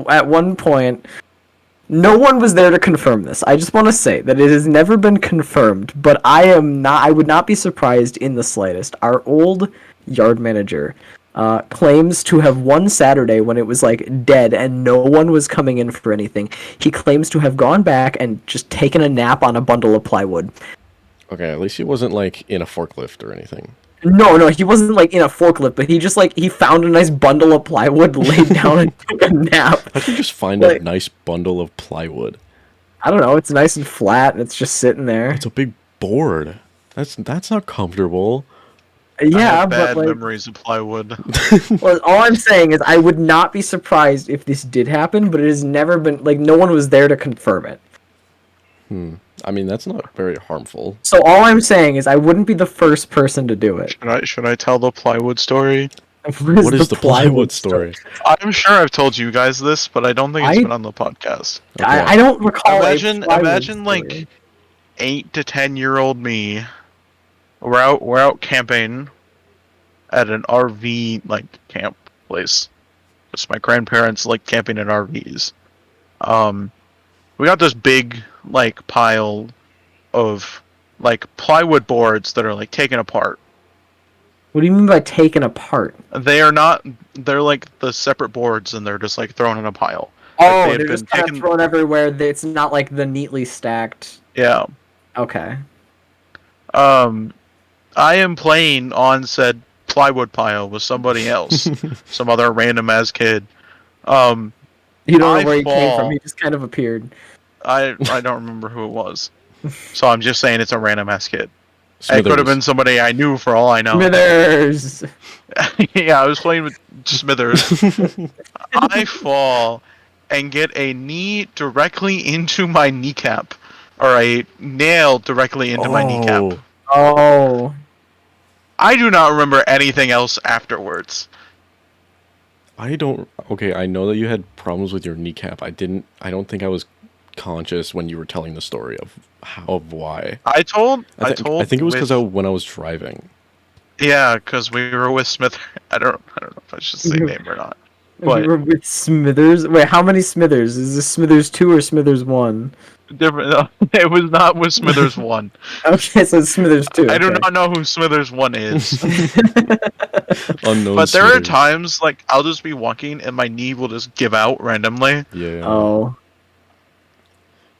At one point, no one was there to confirm this. I just want to say that it has never been confirmed, but I would not be surprised in the slightest. Our old yard manager claims to have one Saturday when it was like dead and no one was coming in for anything. He claims to have gone back and just taken a nap on a bundle of plywood. Okay, at least he wasn't like in a forklift or anything. No, he wasn't like in a forklift, but he just like he found a nice bundle of plywood, laid down and took a nap. How'd you just find Like- a nice bundle of plywood? I don't know, it's nice and flat and it's just sitting there. It's a big board. That's not comfortable. I Yeah, have bad but like memories of plywood. well, all I'm saying is I would not be surprised if this did happen, but it has never been like no one was there to confirm it. I mean, that's not very harmful. So all I'm saying is I wouldn't be the first person to do it. Should I tell the plywood story? What is the plywood story? I'm sure I've told you guys this, but I don't think it's I- been on the podcast. Okay. I don't recall. a plywood Imagine story. like 8 to 10-year-old me. We're out camping at an RV like camp place. Just my grandparents like camping in RVs. We got this big like pile of like plywood boards that are like taken apart. What do you mean by taken apart? They are not. They're like the separate boards, and they're just like thrown in a pile. Oh, they had they're been just kind of taken- thrown everywhere. It's not like the neatly stacked. Yeah. Okay. I am playing on said plywood pile with somebody else, some other random ass kid. You don't know I where he came fall. from. He just kind of appeared. I don't remember who it was, so I'm just saying it's a random ass kid. It Smithers. could have been somebody I knew for all I know. Smithers. Yeah, I was playing with Smithers. I fall and get a knee directly into my kneecap, or a nail directly into my kneecap. Oh. I do not remember anything else afterwards. I don't. Okay, I know that you had problems with your kneecap. I don't think I was conscious when you were telling the story of why. I told. I think it was because when I was driving. Yeah, because we were with Smith. I don't know if I should say name or not. You But were with Smithers? Wait, how many Smithers? Is this Smithers 2 or Smithers 1? different. It was not with Smithers 1. Okay, so it's Smithers 2. I do okay. not know who Smithers 1 is. Unknown. But there are Smithers. times like I'll just be walking and my knee will just give out randomly. Yeah. Oh.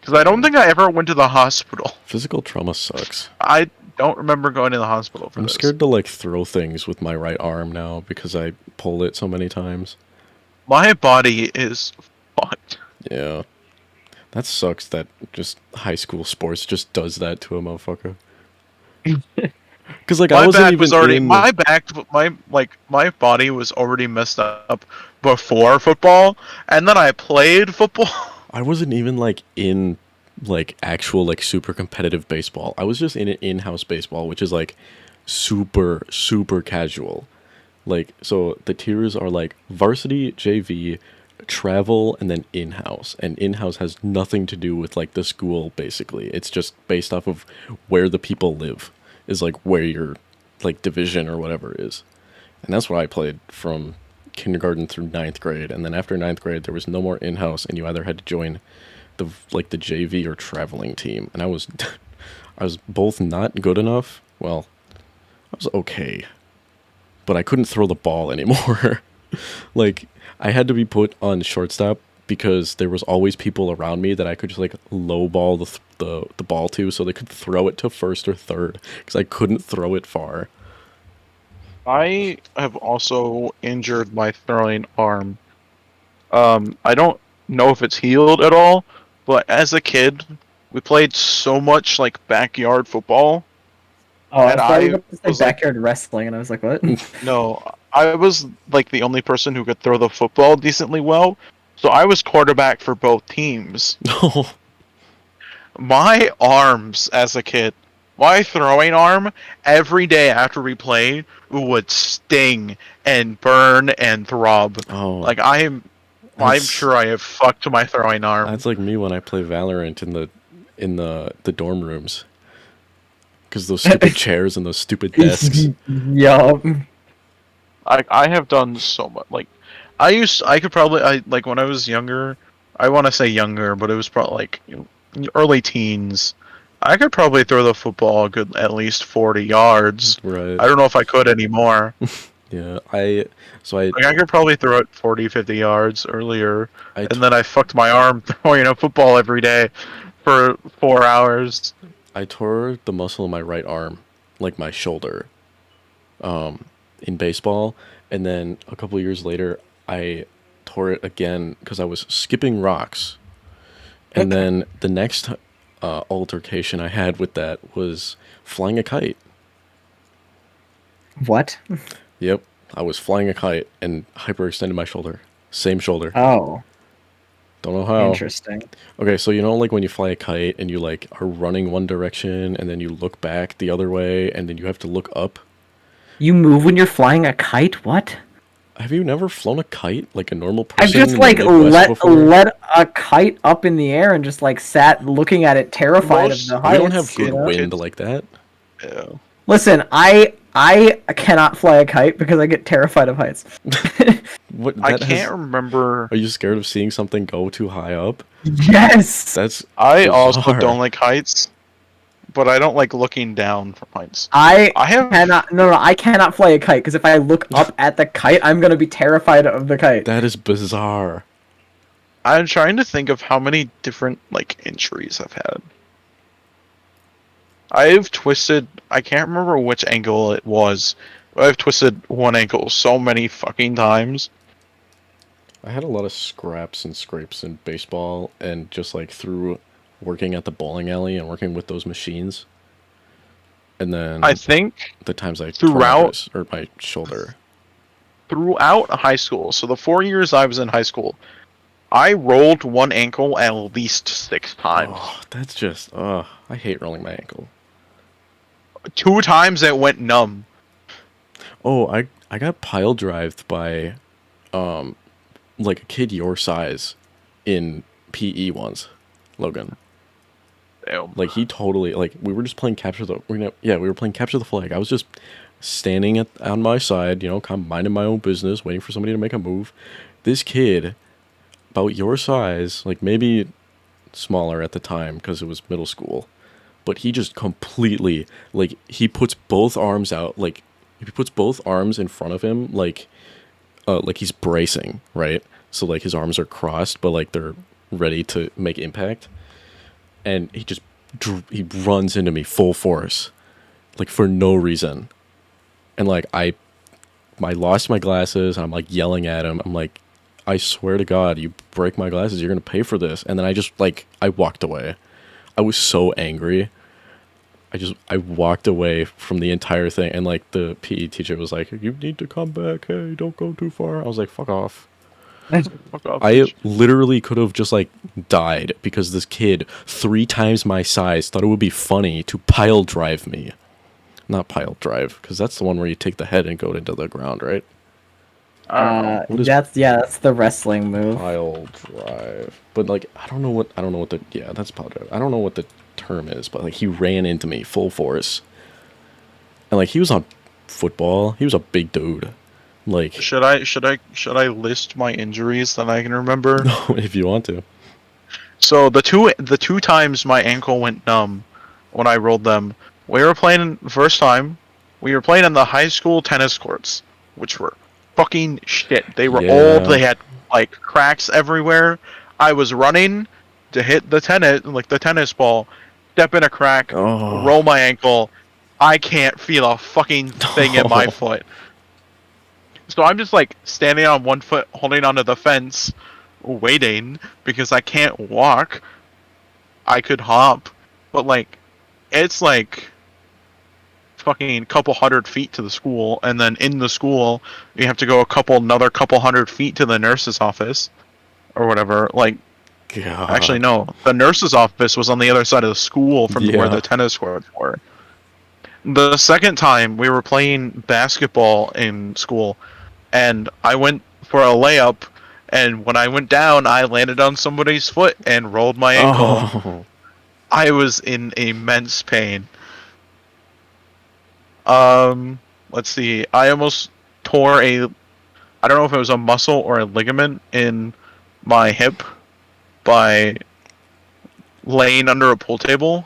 Because I don't think I ever went to the hospital. Physical trauma sucks. I don't remember going to the hospital for I'm this. scared to like throw things with my right arm now because I pulled it so many times. My body is fucked. Yeah. That sucks that just high school sports just does that to a motherfucker. Because like I My wasn't back even was already in... my body was already messed up before football, and then I played football. I wasn't even like in like actual like super competitive baseball. I was just in an in-house baseball, which is like super casual. Like so the tiers are like varsity, JV, travel, and then in-house. And in-house has nothing to do with like the school basically. It's just based off of where the people live is like where your like division or whatever is. And that's what I played from kindergarten through 9th grade, and then after 9th grade there was no more in-house and you either had to join the JV or traveling team, and I was both not good enough. Well, I was okay, but I couldn't throw the ball anymore. Like I had to be put on shortstop because there was always people around me that I could just like low ball the ball to so they could throw it to first or third because I couldn't throw it far. I have also injured my throwing arm. I don't know if it's healed at all, but as a kid, we played so much like backyard football. Oh, I And thought you were I about to say was like- backyard wrestling, and I was like, what? No, I was like the only person who could throw the football decently well, so I was quarterback for both teams. No. My arms as a kid My throwing arm every day after we played would sting and burn and throb. Oh, Like I'm that's sure I have fucked my throwing arm. that's like me when I play Valorant in the dorm rooms because those stupid chairs and those stupid desks. Yup. I have done so much. Like I could probably I like when I was younger. I want to say younger, but it was probably like early teens. I could probably throw the football a good at least 40 yards. Right. I don't know if I could anymore. Yeah. I Like I could probably throw it 40, 50 yards earlier, I and then I fucked my arm throwing a football every day for 4 hours. I tore the muscle in my right arm, like my shoulder, in baseball, and then a couple years later, I tore it again because I was skipping rocks, and then the next altercation I had with that was flying a kite. What? Yep, I was flying a kite and hyperextended my shoulder. Same shoulder. Oh, Don't know how. interesting. Okay, so like when you fly a kite and you like are running one direction and then you look back the other way and then you have to look up. You move when you're flying a kite? What? Have you never flown a kite like a normal I've person just in like the Midwest before? let a kite up in the air and just like sat looking at it, terrified Most- of the We heights. don't have good you know? wind like that. Yeah. Listen, I cannot fly a kite because I get terrified of heights. What I that can't has? remember. Are you scared of seeing something go too high up? Yes. That's I also bizarre. don't like heights, but I don't like looking down from heights. I I have cannot. No, I cannot fly a kite because if I look up at the kite, I'm gonna be terrified of the kite. That is bizarre. I'm trying to think of how many different like injuries I've had. I've twisted. I can't remember which ankle it was, but I've twisted one ankle so many fucking times. I had a lot of scraps and scrapes in baseball and just like through working at the bowling alley and working with those machines. And then I think the times I tore my throughout wrist or my shoulder. throughout high school, so the 4 years I was in high school, I rolled one ankle at least 6 times. Oh, that's just I hate rolling my ankle. 2 times it went numb. Oh, I got pile drived by like a kid your size in PE once, Logan. Damn. Like he totally like we were just playing we were playing capture the flag. I was just standing on my side, kind of minding my own business, waiting for somebody to make a move. This kid, about your size, like maybe smaller at the time because it was middle school, but he just completely like he puts both arms out, like he puts both arms in front of him, like he's bracing, right? So like his arms are crossed, but like they're ready to make impact, and he runs into me full force, like for no reason, and like I lost my glasses, and I'm like yelling at him. I'm like, I swear to God, you break my glasses, you're gonna pay for this. And then I walked away. I was so angry. I walked away from the entire thing, and like the PE teacher was like, "You need to come back. Hey, don't go too far." I was like, "Fuck off." Fuck off, I bitch. literally could have just like died because this kid 3 times my size thought it would be funny to pile drive me. Not pile drive, because that's the one where you take the head and go into the ground, right? I don't know. What is- That's the wrestling move. Pile drive. But like I don't know what that's pile drive. I don't know what the term is, but like he ran into me full force. And like he was on football. He was a big dude. Like Should I list my injuries that I can remember? if you want to. So the two times my ankle went numb when I rolled them, we were playing the first time. We were playing on the high school tennis courts, which were fucking shit. They were Yeah. old. They had like cracks everywhere. I was running to hit the tennis ball, step in a crack, Oh. roll my ankle. I can't feel a fucking thing in my No. foot. So I'm just like standing on one foot, holding onto the fence, waiting because I can't walk. I could hop, but like, it's like fucking couple 100 feet to the school, and then in the school you have to go another couple 100 feet to the nurse's office, or whatever. Like, God. actually no, the nurse's office was on the other side of the school from where Yeah. the tennis courts were. The second time we were playing basketball in school, and I went for a layup, and when I went down, I landed on somebody's foot and rolled my ankle. Oh, I was in immense pain. Let's see. I almost tore a. I don't know if it was a muscle or a ligament in my hip by laying under a pool table.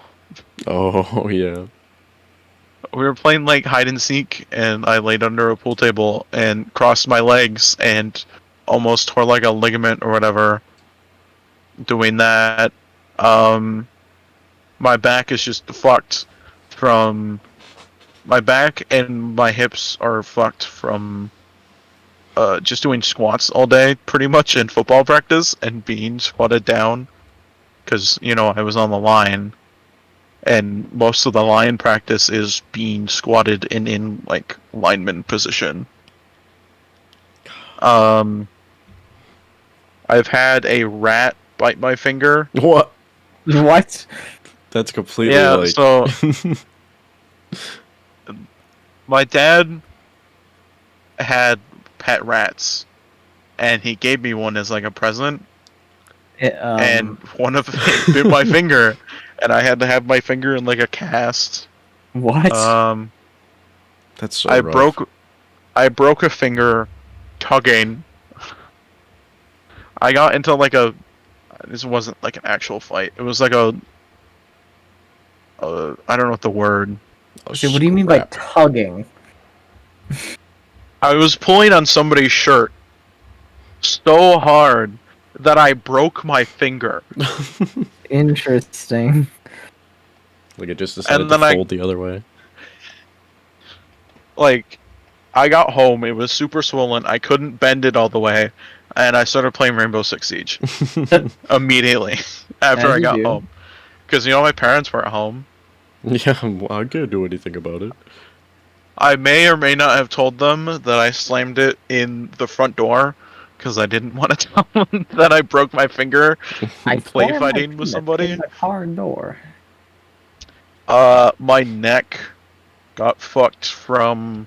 oh yeah. We were playing like hide and seek, and I laid under a pool table and crossed my legs and almost tore like a ligament or whatever. Doing that, my back is just fucked from my back, and my hips are fucked from just doing squats all day, pretty much in football practice and being squatted down because I was on the line. And most of the line practice is being squatted in like lineman position. I've had a rat bite my finger. What? What? That's completely Yeah, like. so my dad had pet rats, and he gave me one as like a present, and one of it bit my finger, and I had to have my finger in like a cast. What? That's so I rough. broke a finger tugging. I got into like a. This wasn't like an actual fight. It was like a. I don't know what the word. So what do you mean by Scrap. tugging? I was pulling on somebody's shirt so hard that I broke my finger. Interesting. Like it just decided And to then fold the other way. like, I got home. It was super swollen. I couldn't bend it all the way, and I started playing Rainbow Six Siege immediately after As I you got do. home. Because my parents weren't home. Yeah, well, I can't do anything about it. I may or may not have told them that I slammed it in the front door because I didn't want to tell them that I broke my finger play slammed my fighting with penis somebody. in the car door. My neck got fucked from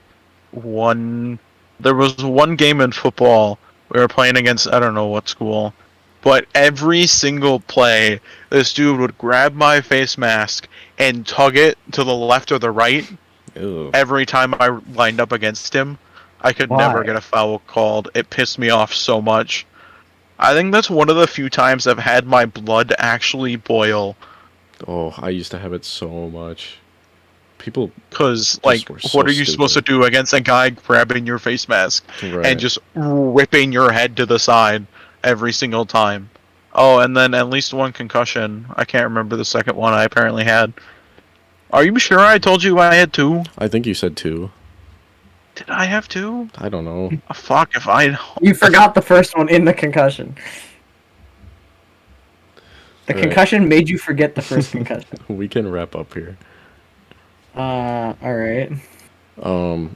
one. There was one game in football we were playing against. I don't know what school, but every single play, this dude would grab my face mask and tug it to the left or the right. Ew. Every time I lined up against him, I could never Why? get a foul called. It pissed me off so much. I think that's one of the few times I've had my blood actually boil. Oh, I used to have it so much. People, Because, Just were what so are you supposed to stupid. do against a guy grabbing your face mask right? and just ripping your head to the side every single time? Oh, and then at least one concussion. I can't remember the second one I apparently had. Are you sure I told you I had two? I think you said 2. Did I have two? I don't know. Oh, fuck if I. You forgot the first one in the concussion. The Alright. concussion made you forget the first concussion. We can wrap up here. Alright. Oh,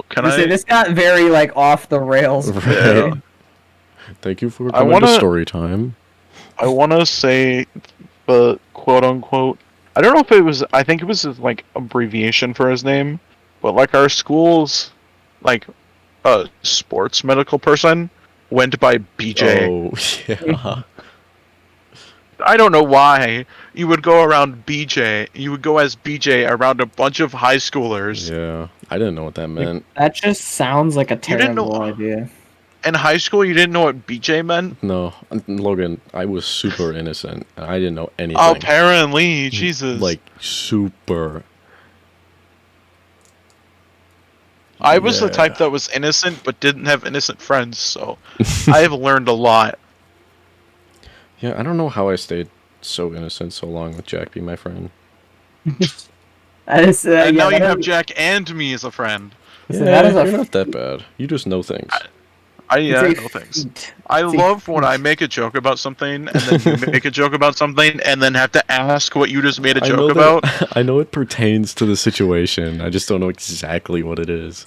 can I? This got very, like, off the rails. Right. Yeah. Thank you for I coming to wanna- story time. I want to say the quote unquote. I don't know if it was. I think it was like abbreviation for his name, but like our school's like sports medical person went by BJ. Oh, yeah. I don't know why you would go around BJ. You would go as BJ around a bunch of high schoolers. Yeah. I didn't know what that meant. That just sounds like a didn't know- terrible idea. In high school, you didn't know what BJ meant. No, Logan, I was super innocent. And I didn't know anything. Apparently, Jesus. Like, super. I was the Yeah. type that was innocent but didn't have innocent friends, so I have learned a lot. Yeah, I don't know how I stayed so innocent so long with Jack being my friend. That is, And yeah, now you that have is- Jack and me as a friend. So that is a you're not that bad. You just know things. I it's know a things. feat. I It's a love when feat. I make a joke about something, and then you make a joke about something, and then have to ask what you just made a I know joke that- about. I know it pertains to the situation. I just don't know exactly what it is.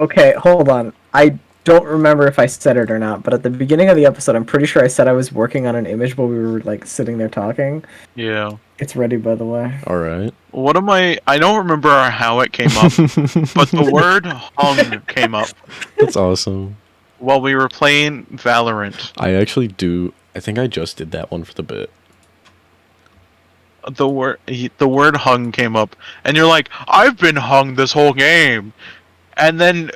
Okay, hold on. I don't remember if I said it or not, but at the beginning of the episode, I'm pretty sure I said I was working on an image while we were like sitting there talking. Yeah. It's ready, by the way. All right. What am I don't remember how it came up, but the word hung came up That's awesome. while we were playing Valorant. I actually do. I think I just did that one for the bit. The word hung came up, and you're like, I've been hung this whole game, and then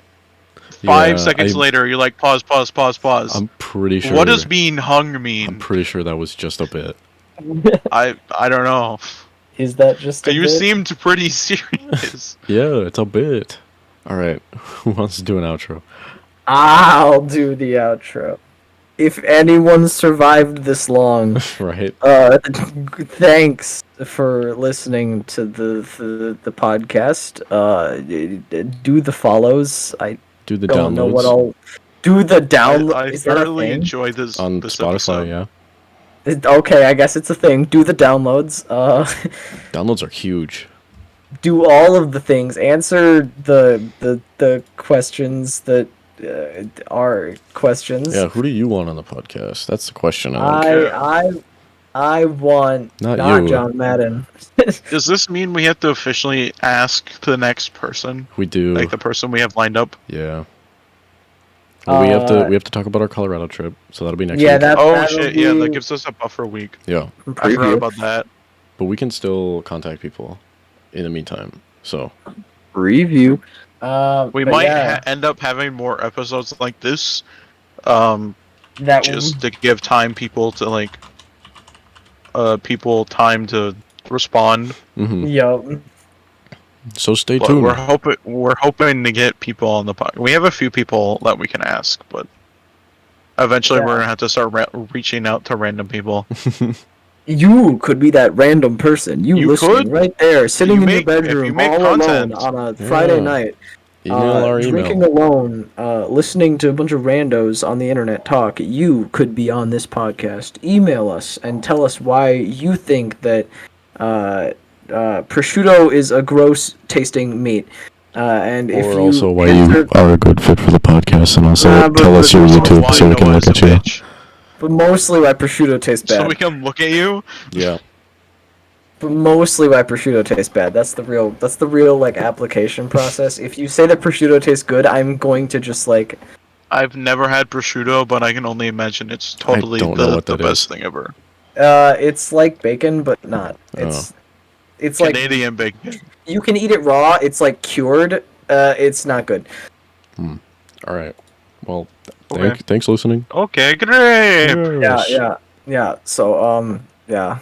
5 seconds later, you're like, pause. I'm pretty sure. What does being hung I'm mean? pretty sure that was just a bit. I don't know. Is that just a You bit? seemed pretty serious. Yeah, it's a bit. All right. Who wants to do an outro? I'll do the outro. If anyone survived this long, Right. thanks for listening to the podcast. Do the follows. I Do the don't know what downloads I'll do. The download. I Is that a thoroughly thing? enjoyed this on this Spotify. episode. Yeah. Okay, I guess it's a thing. Do the downloads. Downloads are huge. Do all of the things. Answer the questions that are questions. Yeah. Who do you want on the podcast? That's the question. I don't care. I want Not not you. John Madden. Does this mean we have to officially ask the next person, We do. like the person we have lined up? Yeah. Well, we have to talk about our Colorado trip, so that'll be next Yeah, week. that. Oh that'll shit! Yeah, that be gives us a buffer week. Yeah, I forgot preview. about that. but we can still contact people in the meantime. So Preview. We but might yeah, end up having more episodes like this, that just to give time people to people time to respond. Yo, so stay But tuned. we're hoping to get people on the podcast. We have a few people that we can ask, but eventually Yeah. we're gonna have to start reaching out to random people. you could be that random person. You, You listening could. right there, sitting in your if you bedroom make all content. alone on a Friday Yeah. night. Email our Drinking email. alone, listening to a bunch of randos on the internet talk, you could be on this podcast. Email us and tell us why you think that prosciutto is a gross tasting meat. And if Or you also why answer, you are a good fit for the podcast, and also Nah, but- tell us but your also YouTube Why so we can Noah look is at a you. bitch. but mostly why prosciutto tastes bad. So we can look at you. Yeah. But mostly why prosciutto tastes bad. That's the real like application process. If you say that prosciutto tastes good, I'm going to just like I've never had prosciutto, but I can only imagine it's totally don't know what the that best is. thing ever. it's like bacon but not. It's like Canadian bacon. you can eat it raw. It's like cured. It's not good. All right. Well, Okay. thanks for listening. Okay, great. Yeah. So yeah.